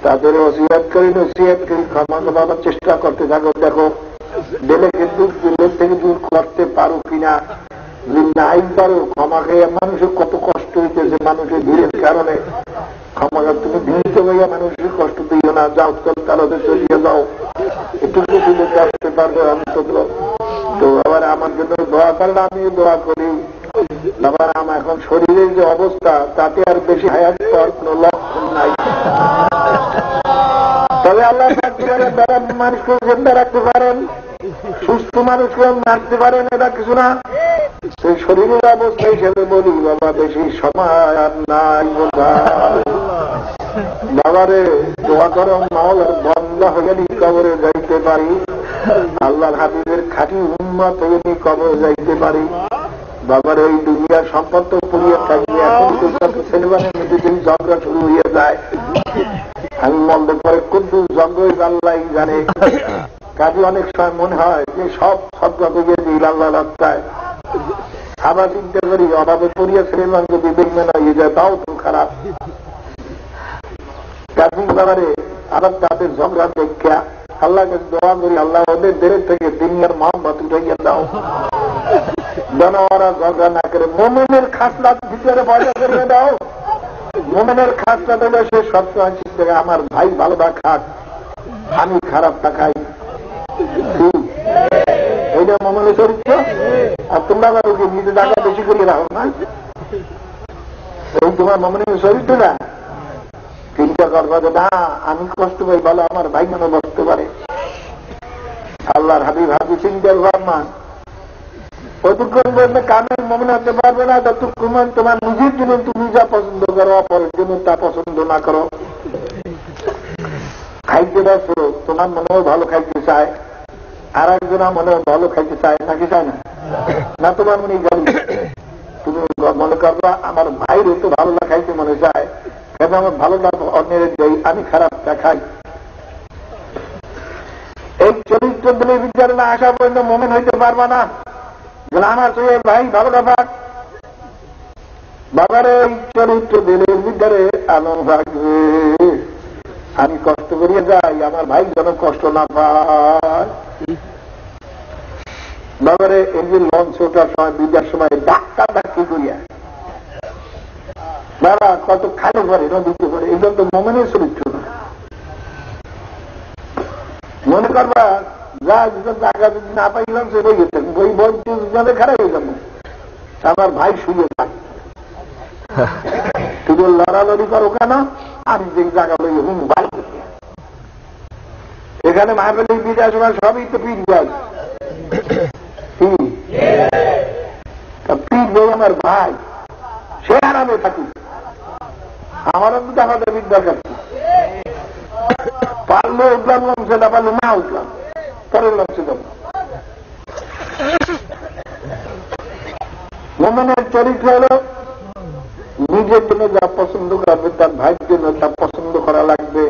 Speaker 5: তাদের ওসিয়াত করি, নসিহত করি, ক্ষমা করার চেষ্টা করতে থাকো। দেখো বেলেকে দূর বেলের থেকে দূর করতে পারো কিনা। যদি নাই পারো ক্ষমা খেয়ে মানুষের কত কষ্ট হইতেছে মানুষের ভিড়ের কারণে। ক্ষমা তুমি ভিড়িত হইয়া মানুষের কষ্ট দিও না। যাও তাহলে চলিয়ে যাও, একটু তুলে আসতে পারবে অন্তত। তো আবার আমার জন্য দোয়া করলে আমিও দোয়া করি। আবার আমার এখন শরীরের যে অবস্থা তাতে আর বেশি হায়াত পাওয়ার কোন লক্ষণ নাই। তবে আল্লাহ মানুষকে জিন্দা রাখতে পারেন, সুস্থ মানুষকে মারতে পারেন, এটা কিছু না। সেই শরীরের অবস্থা হিসেবে বলি বাবা বেশি সময় আর নাই বাবারে। দোয়া করো মাওলার বন্দা হয়ে নি কবরে যাইতে পারি, আল্লাহর হাবিবের খাঁটি উম্মত হয়ে নি কবরে যাইতে পারি। বাবার এই দুনিয়ার সম্পদ তো পুড়িয়ে থাকবে। এখন ছেলেমানের মধ্যে যদি ঝগড়া শুরু হয়ে যায়, আমি মন্দ পরে কিন্তু জঙ্গল আল্লাহ জানে। কাজে অনেক সময় মনে হয় যে সব ঝগড়া করিয়ে দিই আল্লাহ রাস্তায়। আবার চিন্তা করি অভাবে পড়িয়া ছেলেমান যদি বেইমান হয়ে যায় তাও তো খারাপ। কাজী বাবারে আবার তাদের ঝগড়া দেখা আল্লাহকে দোয়া করি, আল্লাহ ওদের দেরের থেকে দুনিয়ার মোহাম্মত উঠাইয়া দাও, যেন ওরা ঝগড়া না করে। মোমেনের খাসলাত ভিতরে বজায় করে দাও। মোমেনের খাসলাত হলে সে সবসময় চিন্তা করে আমার ভাই ভালোটা খাক, আমি খারাপটা খাই। এইটা মোমেনের চরিত্র। আর তোমরা আবার ওকে নিজে জায়গা বেশি করে রাখো না, এই তোমার মোমেনের চরিত্র না। চিন্তা করবা যে না আমি কষ্ট পাই ভালো আমার ভাই যেন বসতে পারে। আল্লাহর হাবিব হাবি চিন্তার ভাবনা কতক্ষণ পর্যন্ত কামের মনে হতে পারবে না ততক্ষণ তোমার নিজের জন্য তুমি যা পছন্দ করো অপরের জন্য তা পছন্দ না করো। খাইতে বসো, তোমার মনেও ভালো খাইতে চায়, আর একজনা মনেও ভালো খাইতে চায় নাকি চায় না? না তোমার মনে গালি তুমি মনে করবা আমার ভাইরে তো ভালো না খাইতে মনে চায়, কেন আমার ভালো না অন্যের যাই আমি খারাপটা খাই। এই চরিত্র দিলে বিচার না আসা পর্যন্ত মোমেন হইতে পারবা না। আমার তো ভাই ভালোটা পাক বাবার এই চরিত্র দিলে ভিতরে আনন্দ থাকবে। আমি কষ্ট করিয়ে যাই আমার ভাই যেন কষ্ট না পায়। বাবারে এই যে লঞ্চ ওঠার সময় বিদার সময় ডাক্তার ডাক্তি করিয়া বাবা কত খালে করে নদীতে করে, এগুলো তো মোমেনের চরিত্র না। মনে করবা যা জায়গা যদি না পাইলাম সে বই হতেন বই বই খারাপ হয়ে যাবো, আমার ভাই শুয়ে থাক তুমি লড়ালড়ি করো কেন, আমি যে জায়গা বই হুম ভাই এখানে মাহফিল বিদায় সময় সবই তো পীর যায়, পীর বই আমার ভাই, সে আরামে থাকি, আমারও তো আমাদের পীর দরকার, পারলে উঠলাম লমছে, না পারলে না উঠলাম, পরের লমছে যাব। মোমেনের চরিত্র হল নিজের জন্য যা পছন্দ করবে তার ভাইয়ের জন্য তা পছন্দ করা লাগবে।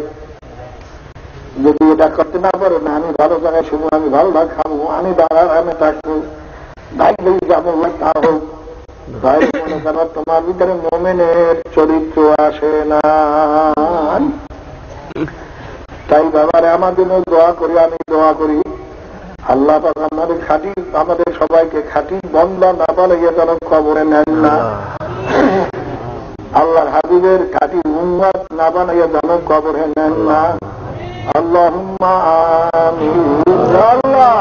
Speaker 5: যদি এটা করতে না পারে, না আমি ভালো জায়গায় শুনবো, আমি ভালো না খাবো, আমি আরামে থাকবো, ভাই ভাই যাবো, তা হোক, ভাই মনে করো তোমার ভিতরে মোমেনের চরিত্র আসে না। তাই বাবারে আমার জন্য দোয়া করি, আমি দোয়া করি আল্লাহ পাক আমাদের খাঁটি, আমাদের সবাইকে খাঁটি বন্দা না বানাইয়া যেন কবরে নেন না, আল্লাহর হাবিবের খাঁটি উম্মত না বানাইয়া যেন কবরে নেন না। আল্লাহুম্মা আমিন। আল্লাহ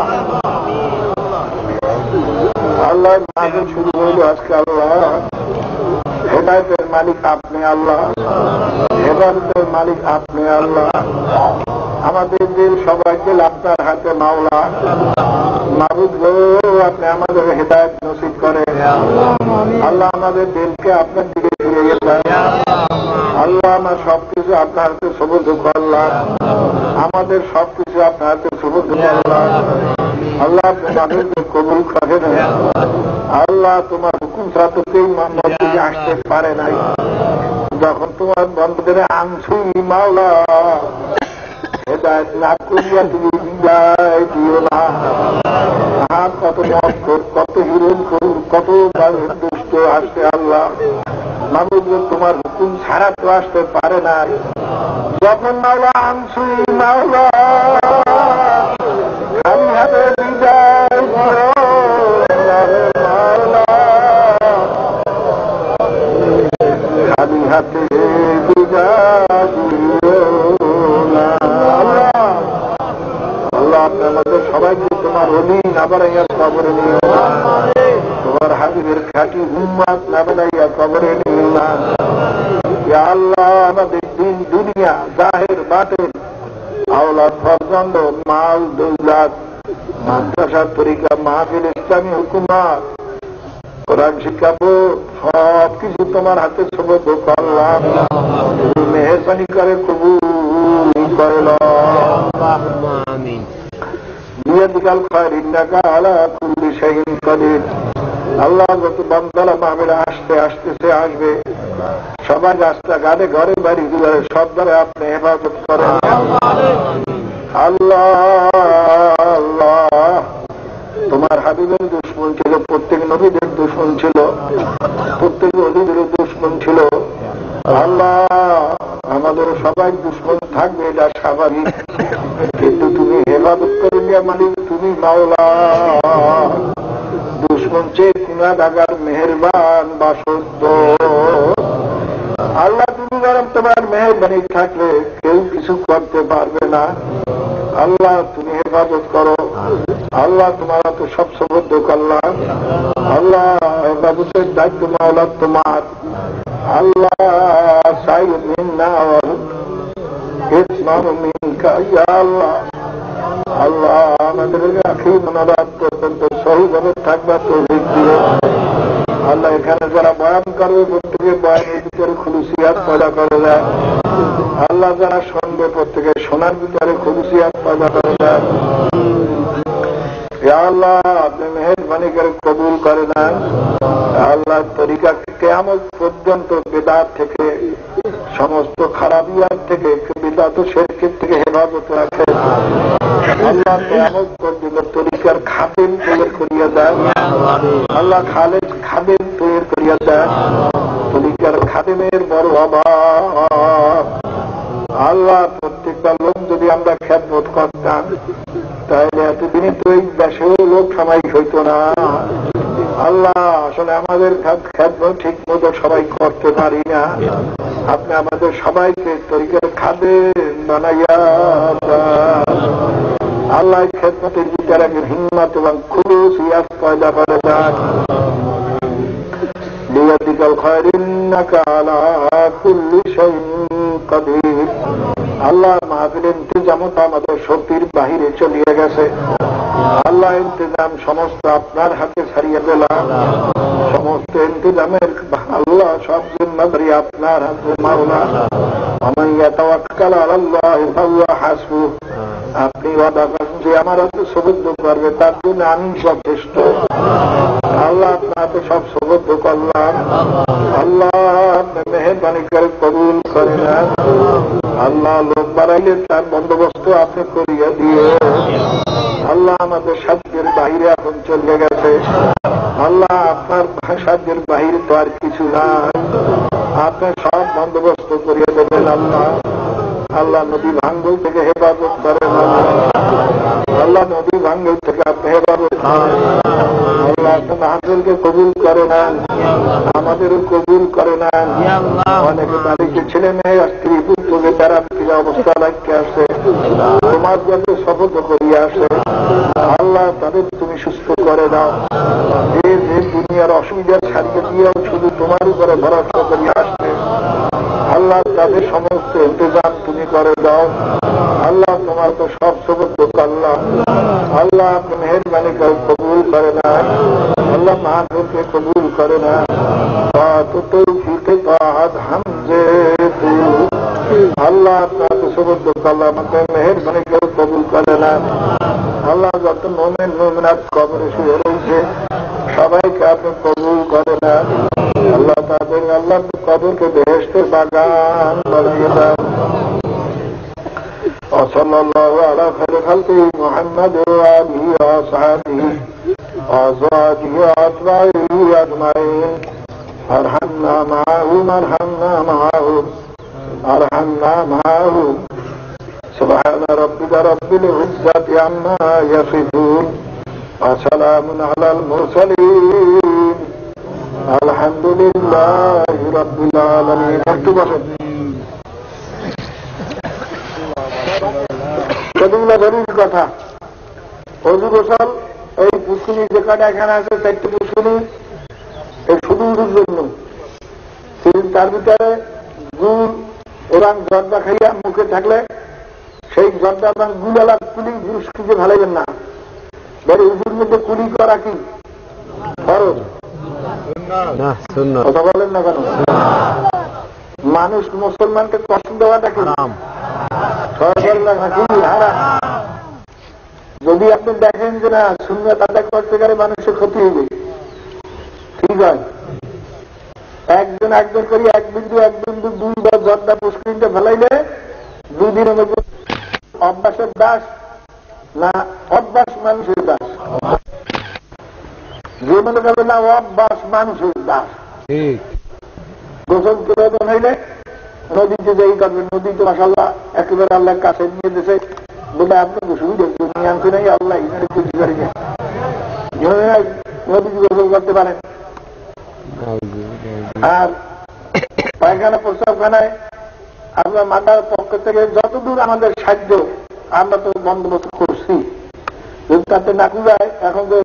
Speaker 5: আল্লাহ মাহফিল শুরু হইল আজকে, আল্লাহ হেদায়েতের মালিক আপনি, আল্লাহ হেদায়েতের মালিক আপনি, আল্লাহ আমাদের দিল সবাইকে আপনার হাতে মাওলা, মাবুদ গো আপনি আমাদের হেদায়েত নসিব করেন, আল্লাহ আমাদের দিলকে আপনার দিকে ফিরিয়ে দেন, আল্লাহ আমার সবকিছু আপনার হাতে সুবর্দ করলাম, আমাদের সবকিছু আপনার হাতে সুবর্দ করলাম, আল্লাহ আপনি মানুষকে কবুল করেন, আল্লাহ তোমার হুকুম ছাড়া তো কেউ মসজিদে আসতে পারে নাই, যখন তোমার বন্ধুদের আনছুই মাওলা হেদায়েত না করিয়া তুমি বিদায় দিও না। কত মক্কর, কত হিরণ কত দুষ্ট আসছে, আল্লাহ মাবুদ তোমার হুকুম ছাড়া তো আসতে পারে না, যখন মাওলা আনছুই মাওলা খালি হাতে বিদায় দিও মাওলা, খালি হাতে বিদায় দিও না। আল্লাহ আপনি আমাদের সবাইকে তোমার অলি না বানাইয়া কবরে নিও না, তোমার হাবিবের খাঁটি উম্মত না বানাইয়া কবরে নিও না। ইয়া আল্লাহ আমাদের দিন দুনিয়া জাহির বাতিন, আওলাদ ফরজন্দ, মাল দৌলত, মাদ্রাসা তরিকা, মাহফিল, ইসলামী হুকুমত, কোরআন শিক্ষা বোর্ড সব কিছু তোমার হাতে সুবর্দ করলাম, মেহেরবানি করে কবুল করল। বিয়াদিকাল খায়র ইন্নাকা আলা কুল্লি শাইইন কাদির। আল্লাহ যত বান্দারা মাহফিলে আসতেছে আসবে, সবাই রাস্তাঘাটে ঘরে বাড়ি দুয়ারে সব দ্বারা আপনি হেফাজত করেন আল্লাহ। আল্লাহ তোমার হাবিবের দুশ্মন ছিল, প্রত্যেক নবীদের দুশ্মন ছিল, প্রত্যেক অলিদের দুশ্মন ছিল, আল্লাহ আমাদের সবাই দুশ্মন থাকবে, এটা স্বাভাবিক, কিন্তু তুমি হেফাজত করে নিয়ে মালিক তুমি মাওলা, দুশ্মন চেয়ে কুনা ডাকার মেহেরবান বাসদ্দ। আল্লাহ তুমি বরং তোমার মেহেরবানি থাকলে কেউ কিছু করতে পারবে না, আল্লাহ তুমি হেফাজত করো, আল্লাহ তোমার তো সব সুবর্দ করলাম, আল্লাহ হেফাজতের দায়িত্ব মাওলা তোমার, আল্লাহ সাইদ মিন্না ইসমাউ মিনকা ইয়া আল্লাহ। আল্লাহ আমাদের আখির মোনাজাত পর্যন্ত সহিভাবে থাকবার তৌফিক দিও আল্লাহ। এখানে যারা বয়ান করবে প্রত্যেকে বয়ানের ভিতরে খুলুসিয়াত পয়দা করে দেয় আল্লাহ, যারা শুনবে প্রত্যেকে শোনার ভিতরে খুলুসিয়াত পয়দা করে দেয় আল্লাহ। আপনি মেহেরবানি করে কবুল করে নেন আল্লাহ। তরিকা কিয়ামত পর্যন্ত বিদআত থেকে, সমস্ত খারাপিয়াত থেকে, বিদআত শিরক থেকে হেফাজত রাখেন আল্লাহ। কিয়ামত পর্যন্ত তরিকার খাদেম তৈরি করিয়া দেন আল্লাহ, খালেদ খাদেম তৈরি করিয়া দেন, তরিকার খাদেমের বড় অভাব আল্লাহ। প্রত্যেকটা লোক যদি আমরা খেদমত করতাম তাহলে এতদিনে তো এই দেশেও লোক সামায়িক হইত না আল্লাহ। আসলে আমাদের খেদমত ঠিক মতো সবাই করতে পারি না, আপনি আমাদের সবাইকে তরিকার খাদেম বানাইয়া আল্লাহ। খেদমতের ভিতরে হিম্মত এবং খুলুসিয়াত পয়দা করে দেন বিয়াদিকাল খায়র ইন্নাকা আলা কুল্লি শাইইন কাদির। আল্লাহ মাহফিল ইন্তজামও তো আমাদের শক্তির বাহিরে চলিয়ে গেছে। আল্লাহ ইন্তজাম সমস্ত আপনার হাতে ছাড়িয়ে দিলাম। সমস্ত ইন্তজামের আল্লাহ সব জিম্মাদারি আপনার হাতে। মাওলা ومن يتوكل على الله فهو حسبه। আপনি ওয়াদা করেন যে আমার হাতে সুবদ্ধ করবে, তার জন্য আমি যথেষ্ট। আল্লাহ আপনাকে সব সুবদ্ধ করলাম। আল্লাহ আপনি মেহেরবানি করে কবুল করে নেন। আল্লাহ লোক বাড়াইলে তার বন্দোবস্ত আপনি করিয়ে দিয়ে। আল্লাহ আমাদের সাধ্যের বাহিরে এখন চলে গেছে। আল্লাহ আপনার সাধ্যের বাহিরে তো আর কিছু নাই। আপনি সব বন্দোবস্ত করিয়ে দেবেন। আল্লাহ আল্লাহ নদী ভাঙ্গল থেকে হেফাজত করেন। আল্লাহ নদী ভাঙ্গল থেকে আপনি হেফাজত করেন। আল্লাহ আপনার মাহফিলকে কবুল করে নেন, আমাদেরও কবুল করে নেন। অনেকে বাড়িতে ছেলে মেয়ে স্ত্রী পুত্রকে তারা অবস্থা লাগতে আসে, তোমার যাতে শপথ করিয়ে আসে। আল্লাহ তাদের তুমি সুস্থ করে দাও। যে যে দুনিয়ার অসুবিধার ছাড়িয়ে দিয়েও শুধু তোমার উপরে ভরসা করিয়ে আসবে, আল্লাহ তাদের সমস্ত ইন্তজাম তুমি করে দাও। আল্লাহ তোমার তো সব সুবদ্ধ করলাম। আল্লাহ আপনি মেহেরবানি করে কবুল করে না। আল্লাহ মাহফিলকে কবুল করে না। আল্লাহ আপনাকে সুবদ্ধ করলাম, আমাকে মেহেরবানি করে কবুল করে না। আল্লাহ যত মোমেন মোমেনাত কবরে শুয়ে রয়েছে সবাইকে আপনি কবুল করে না। আল্লাহ তাদের আল্লাহ কবরকে বেহেশতের বাগান বানিয়ে দেন। وصلى الله على خير خلقه محمد وآله وأصحابه وأزواجه وأتباعه أجمعين. ارحمنا معهم ارحمنا معهم ارحمنا معهم. سبحان ربك رب العزة عما يصفون وسلام على المرسلين الحمد لله رب العالمين. কতগুলো জরুরি কথা। অজু গোসল এই পুষ্কুনি যে কটা এখানে আছে 4টি পুষ্কুনি এই শুধু উজুর জন্য। তার ভিতরে গুড় এবং জর্দা খাইয়া মুখে থাকলে সেই জর্দা এবং গুড়ালা কুলি পুষ্কুকে ভালাইবেন না। বের উজুর মধ্যে কুলি করা কি ফরজ? কথা বলেন না কেন? মানুষ মুসলমানকে কষ্ট দেওয়াটা কি যদি আপনি দেখেন যে না সুন্নাত আদায় করতে গেলে মানুষের ক্ষতি হবে, ঠিক হয়। একজন একজন করে এক বিন্দু 2 বার জর্দা পুষ্করিণটা ফেলাইলে 2 দিনের মধ্যে অভ্যাসের দাস না অভ্যাস মানুষের দাস? যে মনে করবে না অভ্যাস মানুষের দাস। গোসল প্রয়োজন হইলে নদীতে যাই করবেন। নদী তো মাশাআল্লাহ একেবারে আল্লাহ কাছে নিয়ে দিয়েছে বলে আপনাকে সুবিধা নিয়ে আনছে নাই। আল্লাহ এখানে তৈরি করে নদীতে গোসল করতে পারেন। আর পায়খানা প্রস্রাবখানায় আমরা মাতার পক্ষ থেকে যতদূর আমাদের সাহায্য আমরা তো বন্দোবস্ত করছি। যদি তাতে না কুড়ায় এখন তো